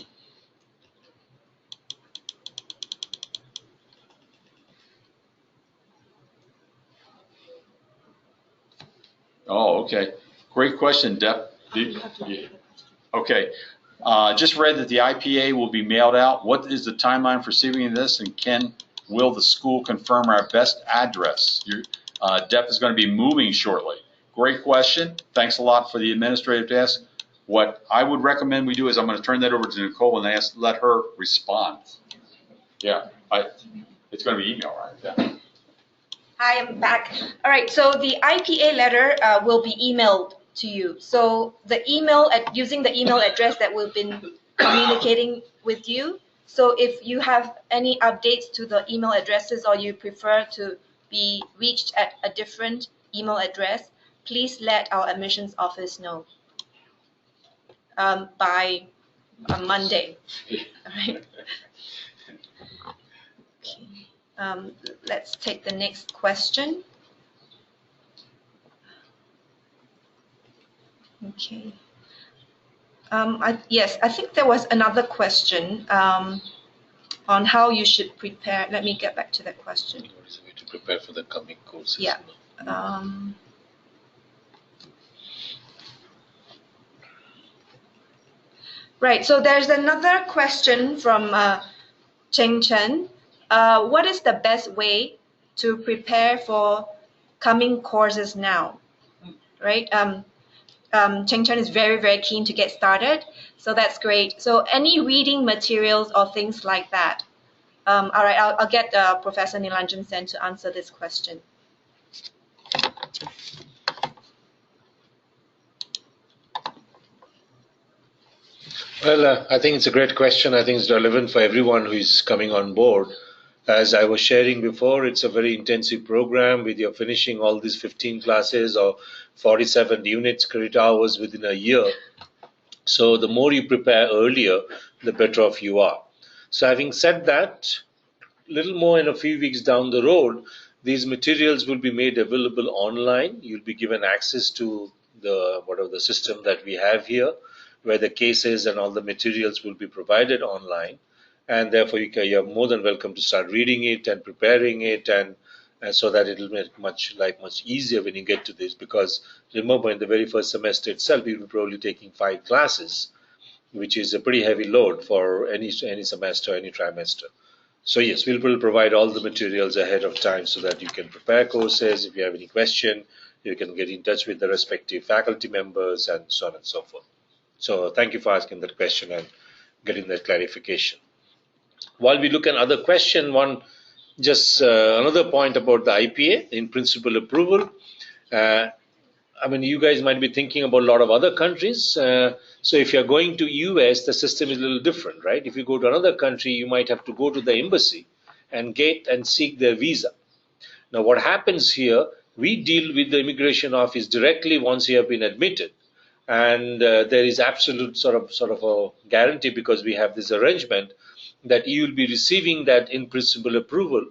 Oh, okay. Great question, Deb. Okay. Just read that the IPA will be mailed out. What is the timeline for receiving this, and will the school confirm our best address? DEP is going to be moving shortly. Great question. Thanks a lot for the administrative task. What I would recommend we do is I'm going to turn that over to Nicole and let her respond. Yeah, it's going to be email, right? Yeah. Hi, I'm back. All right, so the IPA letter will be emailed to you. So using the email address that we've been communicating with you. So if you have any updates to the email addresses or you prefer to be reached at a different email address, please let our admissions office know by Monday. All right. Okay. Let's take the next question. Okay. Yes, I think there was another question on how you should prepare. Let me get back to that question. What is the way to prepare for the coming courses? Yeah. Right, so there's another question from Cheng Chen. What is the best way to prepare for coming courses now? Right, Cheng Chen is very, very keen to get started, so that's great. So any reading materials or things like that? All right, I'll get Professor Nilanjan Sen to answer this question. Well, I think it's a great question. I think it's relevant for everyone who is coming on board. As I was sharing before, it's a very intensive program with you finishing all these 15 classes or 47 units, credit hours within a year. So the more you prepare earlier, the better off you are. So having said that, little more in a few weeks down the road, these materials will be made available online. You'll be given access to the system that we have here, where the cases and all the materials will be provided online, and therefore you're more than welcome to start reading it and preparing it, and so that it'll make much easier when you get to this. Because remember, in the very first semester itself, you'll be probably taking 5 classes, which is a pretty heavy load for any semester, any trimester. So yes, we'll provide all the materials ahead of time so that you can prepare courses. If you have any question, you can get in touch with the respective faculty members and so on and so forth. So thank you for asking that question and getting that clarification. While we look at other question, another point about the IPA, in principle approval. I mean, you guys might be thinking about a lot of other countries. So if you're going to US, the system is a little different, right? If you go to another country, you might have to go to the embassy and seek their visa. Now, what happens here, we deal with the immigration office directly once you have been admitted. And there is absolute sort of a guarantee, because we have this arrangement, that you will be receiving that in principle approval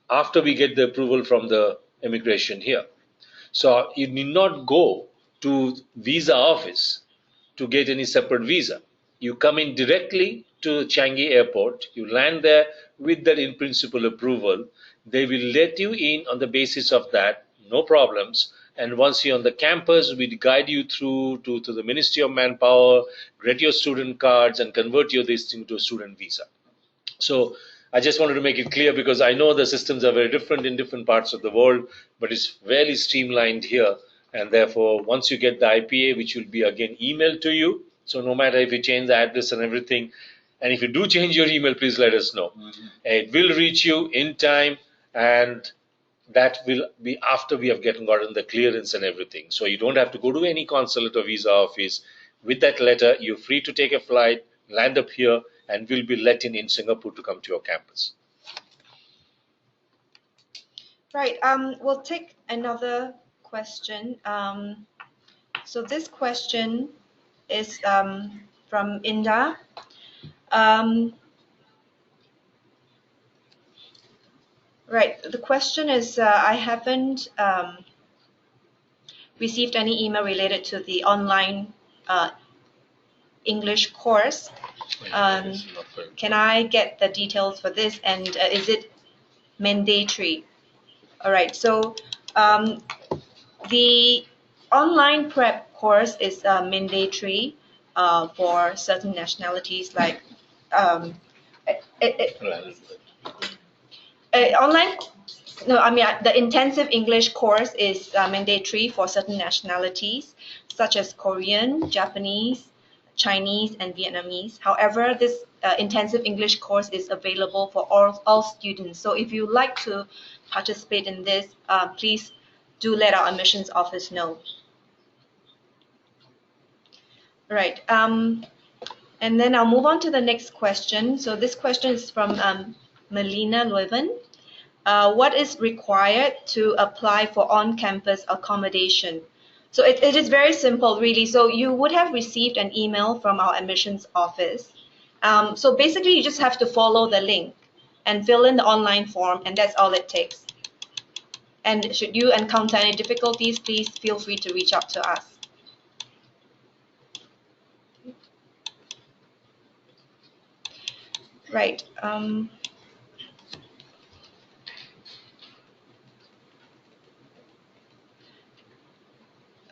after we get the approval from the immigration here. So you need not go to visa office to get any separate visa. You come in directly to Changi Airport, you land there with that in principle approval. They will let you in on the basis of that, no problems. And once you're on the campus, we guide you through to the Ministry of Manpower, get your student cards, and convert your this thing to a student visa. So I just wanted to make it clear, because I know the systems are very different in different parts of the world, but it's fairly streamlined here. And therefore, once you get the IPA, which will be again emailed to you, so no matter if you change the address and everything, and if you do change your email, please let us know. It will reach you in time, and that will be after we have gotten the clearance and everything. So you don't have to go to any consulate or visa office. With that letter, you're free to take a flight, land up here, and will be let in Singapore to come to your campus. Right, we'll take another question. So this question is from Inda. Right, the question is, I haven't received any email related to the online English course. Can I get the details for this, and is it mandatory? All right, so the online prep course is mandatory for certain nationalities, like the intensive English course is mandatory for certain nationalities, such as Korean, Japanese, Chinese, and Vietnamese. However, this intensive English course is available for all students. So if you like to participate in this, please do let our admissions office know. Right. And then I'll move on to the next question. So this question is from Melina Leuven. What is required to apply for on-campus accommodation? So it is very simple, really. So you would have received an email from our admissions office. So basically, you just have to follow the link. and fill in the online form, and that's all it takes. And should you encounter any difficulties, please feel free to reach out to us. Right.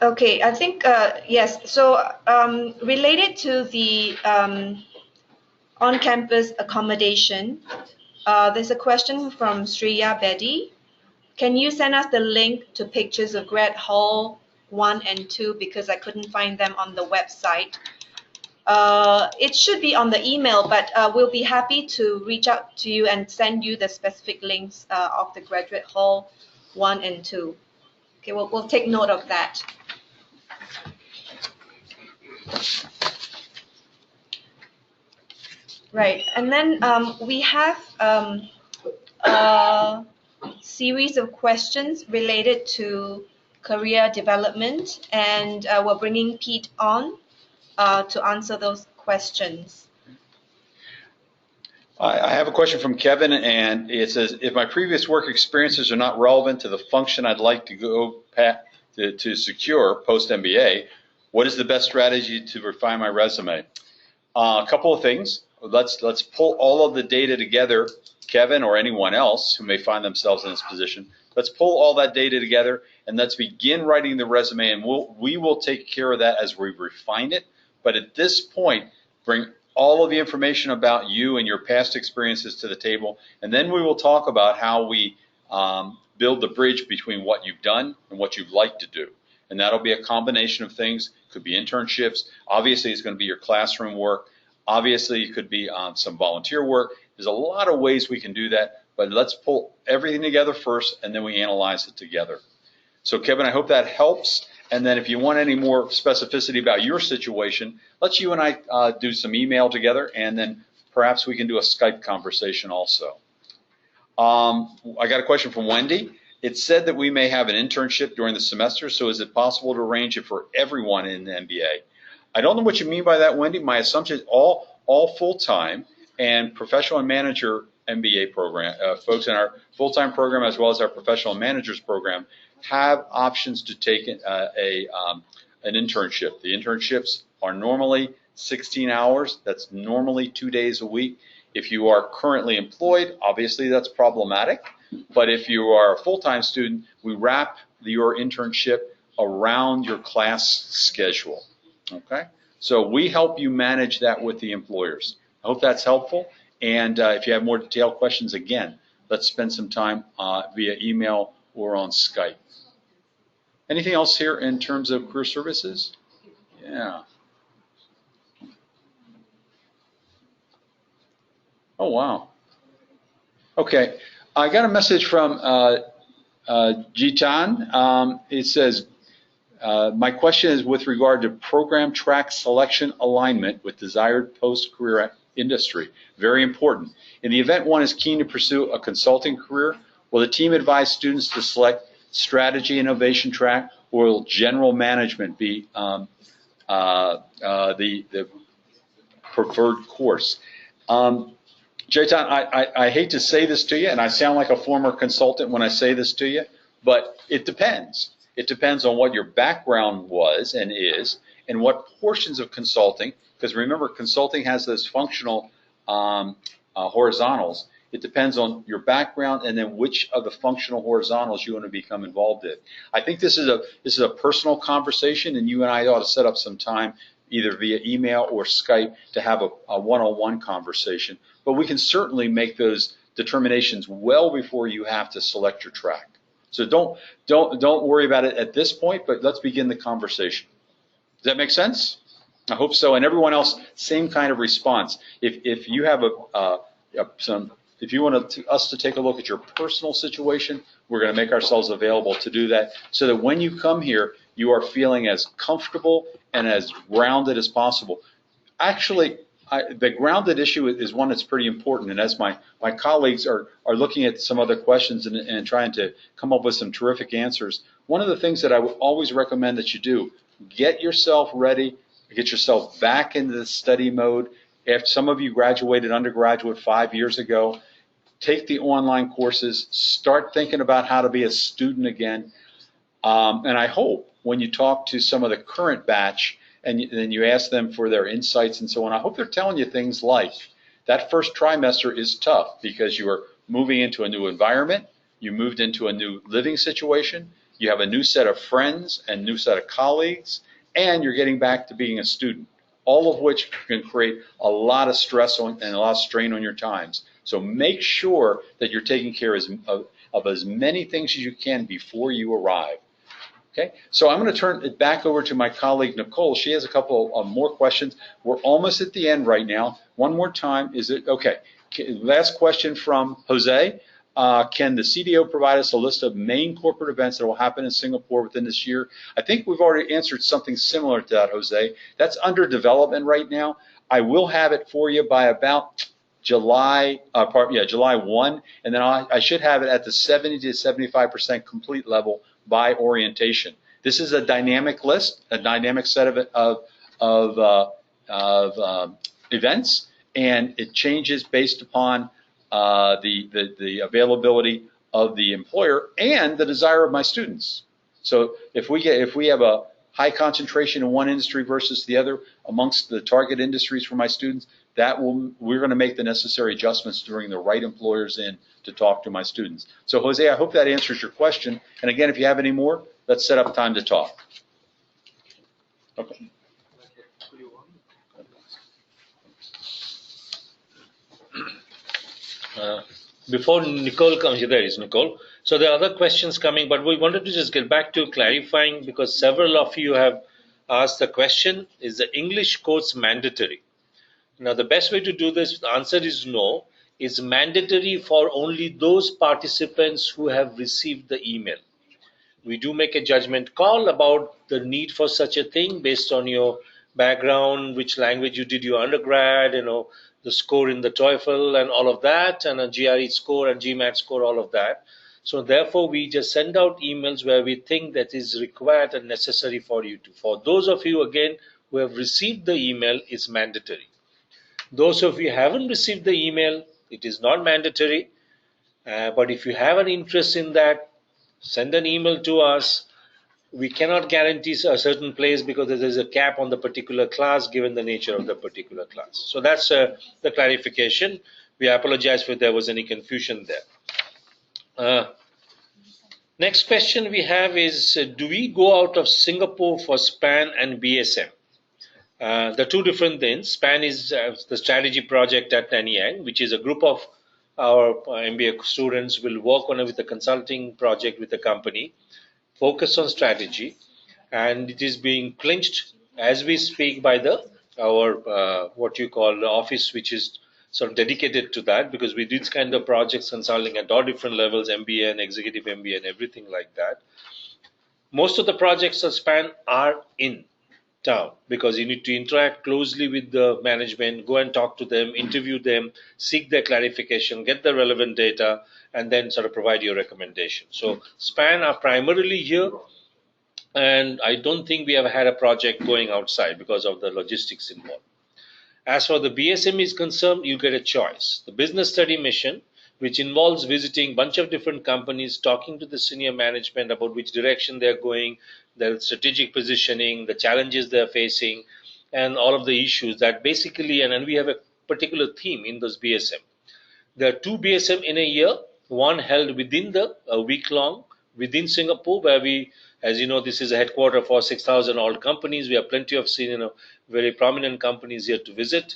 Okay, I think, yes. So related to the on-campus accommodation, there's a question from Sriya Bedi. Can you send us the link to pictures of Grad Hall 1 and 2 because I couldn't find them on the website? It should be on the email, but we'll be happy to reach out to you and send you the specific links of the Graduate Hall 1 and 2. Okay, we'll take note of that. Right, and then we have a series of questions related to career development, and we're bringing Pete on to answer those questions. I have a question from Kevin, and it says, if my previous work experiences are not relevant to the function I'd like to go to secure post-MBA, what is the best strategy to refine my resume? A couple of things. Let's pull all of the data together, Kevin or anyone else who may find themselves in this position. Let's pull all that data together and let's begin writing the resume, and we will take care of that as we refine it. But at this point, bring all of the information about you and your past experiences to the table, and then we will talk about how we build the bridge between what you've done and what you'd like to do. And that'll be a combination of things. Could be internships. Obviously, it's going to be your classroom work. Obviously, it could be some volunteer work. There's a lot of ways we can do that, but let's pull everything together first, and then we analyze it together. So, Kevin, I hope that helps. And then if you want any more specificity about your situation, let's you and I do some email together, and then perhaps we can do a Skype conversation also. I got a question from Wendy. It said that we may have an internship during the semester, so is it possible to arrange it for everyone in the MBA? I don't know what you mean by that, Wendy. My assumption is all full-time and professional and manager MBA program, folks in our full-time program as well as our professional managers program have options to take an internship. The internships are normally 16 hours. That's normally 2 days a week. If you are currently employed, obviously that's problematic. But if you are a full-time student, we wrap your internship around your class schedule. Okay? So we help you manage that with the employers. I hope that's helpful. And if you have more detailed questions, again, let's spend some time via email or on Skype. Anything else here in terms of career services? Yeah. Oh, wow. Okay. I got a message from Jitan. It says, my question is with regard to program track selection alignment with desired post-career industry. Very important. In the event one is keen to pursue a consulting career, will the team advise students to select strategy innovation track, or will general management be the preferred course? Jaitan, I hate to say this to you, and I sound like a former consultant when I say this to you, but it depends. It depends on what your background was and is, and what portions of consulting, because remember, consulting has those functional horizontals. It depends on your background and then which of the functional horizontals you want to become involved in. I think this is a personal conversation, and you and I ought to set up some time, either via email or Skype, to have a one-on-one conversation. But we can certainly make those determinations well before you have to select your track. So don't worry about it at this point, but let's begin the conversation. Does that make sense? I hope so. And everyone else, same kind of response. If you have if you want us to take a look at your personal situation, we're going to make ourselves available to do that, so that when you come here, you are feeling as comfortable and as grounded as possible. Actually, the grounded issue is one that's pretty important, and as my colleagues are looking at some other questions and trying to come up with some terrific answers, one of the things that I would always recommend that you do, get yourself ready, get yourself back into the study mode. If some of you graduated undergraduate 5 years ago, take the online courses, start thinking about how to be a student again. And I hope when you talk to some of the current batch and then you ask them for their insights and so on, I hope they're telling you things like that first trimester is tough because you are moving into a new environment, you moved into a new living situation, you have a new set of friends and new set of colleagues, and you're getting back to being a student, all of which can create a lot of stress and a lot of strain on your times. So make sure that you're taking care of as many things as you can before you arrive. Okay, so I'm going to turn it back over to my colleague Nicole. She has a couple of more questions. We're almost at the end right now. One more time, is it okay? Last question from Jose. Can the CDO provide us a list of main corporate events that will happen in Singapore within this year? I think we've already answered something similar to that, Jose. That's under development right now. I will have it for you by about July 1, and then I should have it at the 70 to 75% complete level by orientation. This is a dynamic list, a dynamic set of events, and it changes based upon the availability of the employer and the desire of my students. So if we have a high concentration in one industry versus the other amongst the target industries for my students, we're going to make the necessary adjustments to bring the right employers in to talk to my students. So Jose, I hope that answers your question. And again, if you have any more, let's set up time to talk. Okay. Before Nicole comes, there is Nicole. So there are other questions coming, but we wanted to just get back to clarifying because several of you have asked the question, is the English course mandatory? Now, the best way to do this, the answer is no. It's mandatory for only those participants who have received the email. We do make a judgment call about the need for such a thing based on your background, which language you did your undergrad, the score in the TOEFL and all of that, and a GRE score and GMAT score, all of that. So therefore, we just send out emails where we think that is required and necessary for you to. For those of you, again, who have received the email, it's mandatory. Those of you who haven't received the email, it is not mandatory. But if you have an interest in that, send an email to us. We cannot guarantee a certain place because there is a cap on the particular class given the nature of the particular class. So that's the clarification. We apologize if there was any confusion there. Next question we have is, do we go out of Singapore for SPAN and BSM? The two different things. SPAN is the strategy project at Nanyang, which is a group of our MBA students will work on with a consulting project with a company, focus on strategy, and it is being clinched as we speak by our what you call the office, which is sort of dedicated to that, because we did kind of projects consulting at all different levels, MBA and executive MBA and everything like that. Most of the projects of SPAN are in town because you need to interact closely with the management, go and talk to them, interview them, seek their clarification, get the relevant data, and then sort of provide your recommendation. So SPAN are primarily here, and I don't think we have had a project going outside because of the logistics involved. As for the BSM is concerned, you get a choice. The business study mission, which involves visiting a bunch of different companies, talking to the senior management about which direction they're going, their strategic positioning, the challenges they're facing, and all of the issues that basically, and we have a particular theme in those BSM. There are two BSM in a year, one held within a week long within Singapore, where we, as you know, this is a headquarter for 6,000 odd companies. We have plenty of very prominent companies here to visit.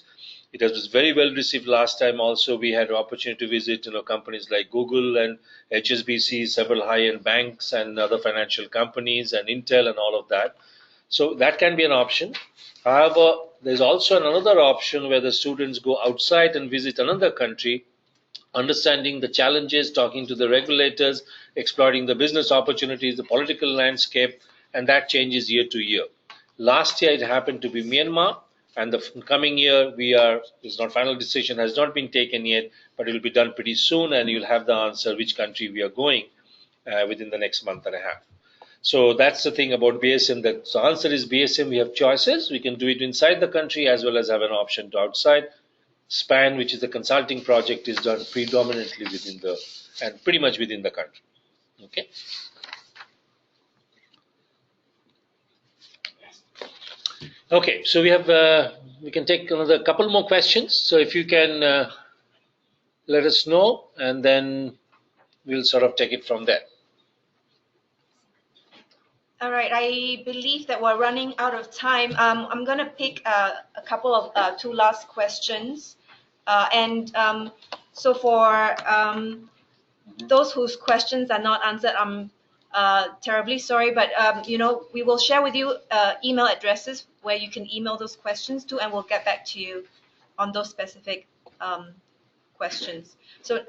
It was very well received last time. Also, we had an opportunity to visit companies like Google and HSBC, several high-end banks and other financial companies and Intel and all of that. So that can be an option. However, there's also another option where the students go outside and visit another country, understanding the challenges, talking to the regulators, exploring the business opportunities, the political landscape, and that changes year to year. Last year, it happened to be Myanmar. And the coming year, it's not final decision has not been taken yet, but it will be done pretty soon, and you'll have the answer which country we are going within the next month and a half. So that's the thing about BSM. The answer is BSM. We have choices. We can do it inside the country as well as have an option to outside. SPAN, which is the consulting project, is done predominantly within the and pretty much within the country. Okay. Okay, so we can take another couple more questions. So if you can let us know, and then we'll sort of take it from there. All right, I believe that we're running out of time. I'm going to pick a couple of two last questions. So for those whose questions are not answered, I'm terribly sorry, but we will share with you email addresses where you can email those questions to, and we'll get back to you on those specific questions. So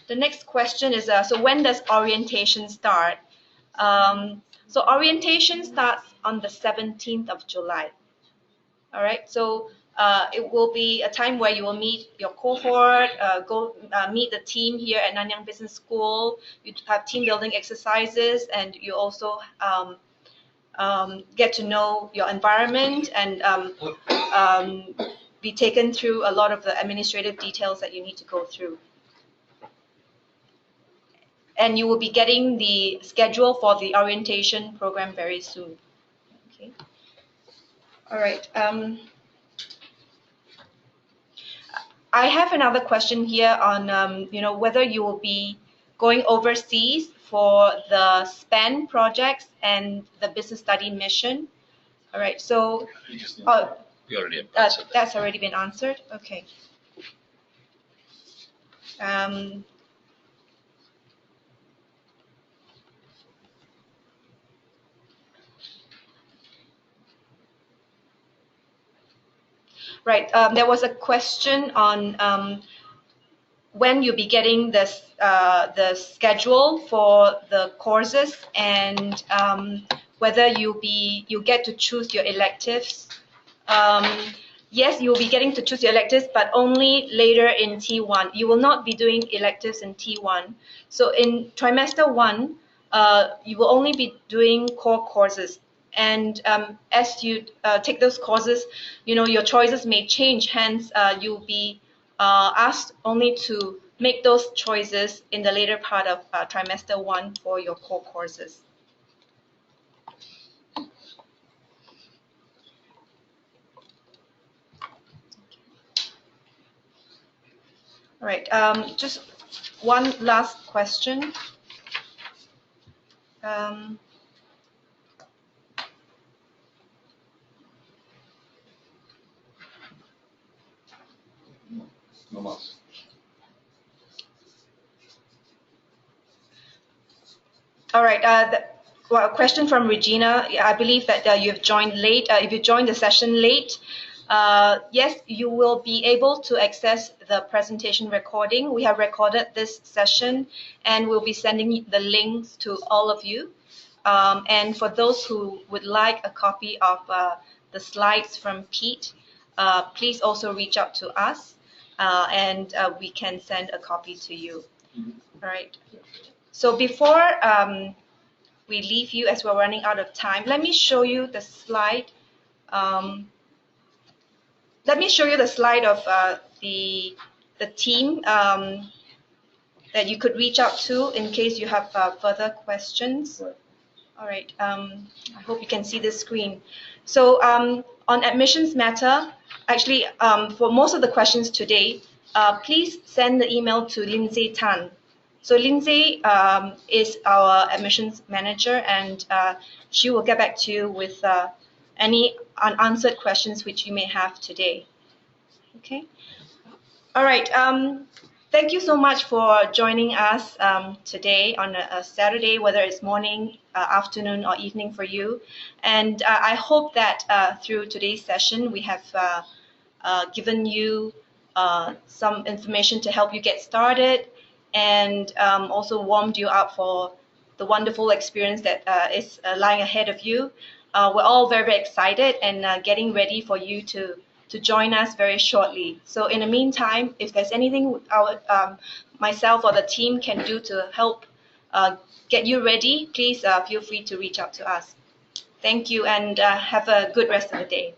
the next question is, so when does orientation start? So orientation starts on the 17th of July. All right, so it will be a time where you will meet your cohort, meet the team here at Nanyang Business School. You have team building exercises, and you also get to know your environment and be taken through a lot of the administrative details that you need to go through. And you will be getting the schedule for the orientation program very soon. Okay. All right. I have another question here on, whether you will be going overseas for the SPAN projects and the business study mission. All right. So We already answered that. That's already been answered. Okay. Right. There was a question on when you'll be getting this the schedule for the courses, and whether you get to choose your electives. Yes, you'll be getting to choose your electives, but only later in T1. You will not be doing electives in T1. So in trimester 1, you will only be doing core courses. And as you take those courses, your choices may change. Hence, you'll be asked only to make those choices in the later part of trimester 1 for your core courses. All right, just one last question. No mas. All right. A question from Regina. I believe that you've joined late. If you joined the session late, yes, you will be able to access the presentation recording. We have recorded this session, and we'll be sending the links to all of you. And for those who would like a copy of the slides from Pete, please also reach out to us, and we can send a copy to you. All right. So before we leave you, as we're running out of time, let me show you the slide. Let me show you the slide of the team that you could reach out to in case you have further questions. Right. All right. I hope you can see this screen. So on admissions matter, actually, for most of the questions today, please send the email to Lindsay Tan. So Lindsay is our admissions manager, and she will get back to you with any unanswered questions which you may have today. Okay. All right. Thank you so much for joining us today on a Saturday, whether it's morning, afternoon, or evening for you. And I hope that through today's session, we have given you some information to help you get started, and also warmed you up for the wonderful experience that is lying ahead of you. We're all very, very excited and getting ready for you to join us very shortly. So in the meantime, if there's anything myself or the team can do to help get you ready, please feel free to reach out to us. Thank you, and have a good rest of the day.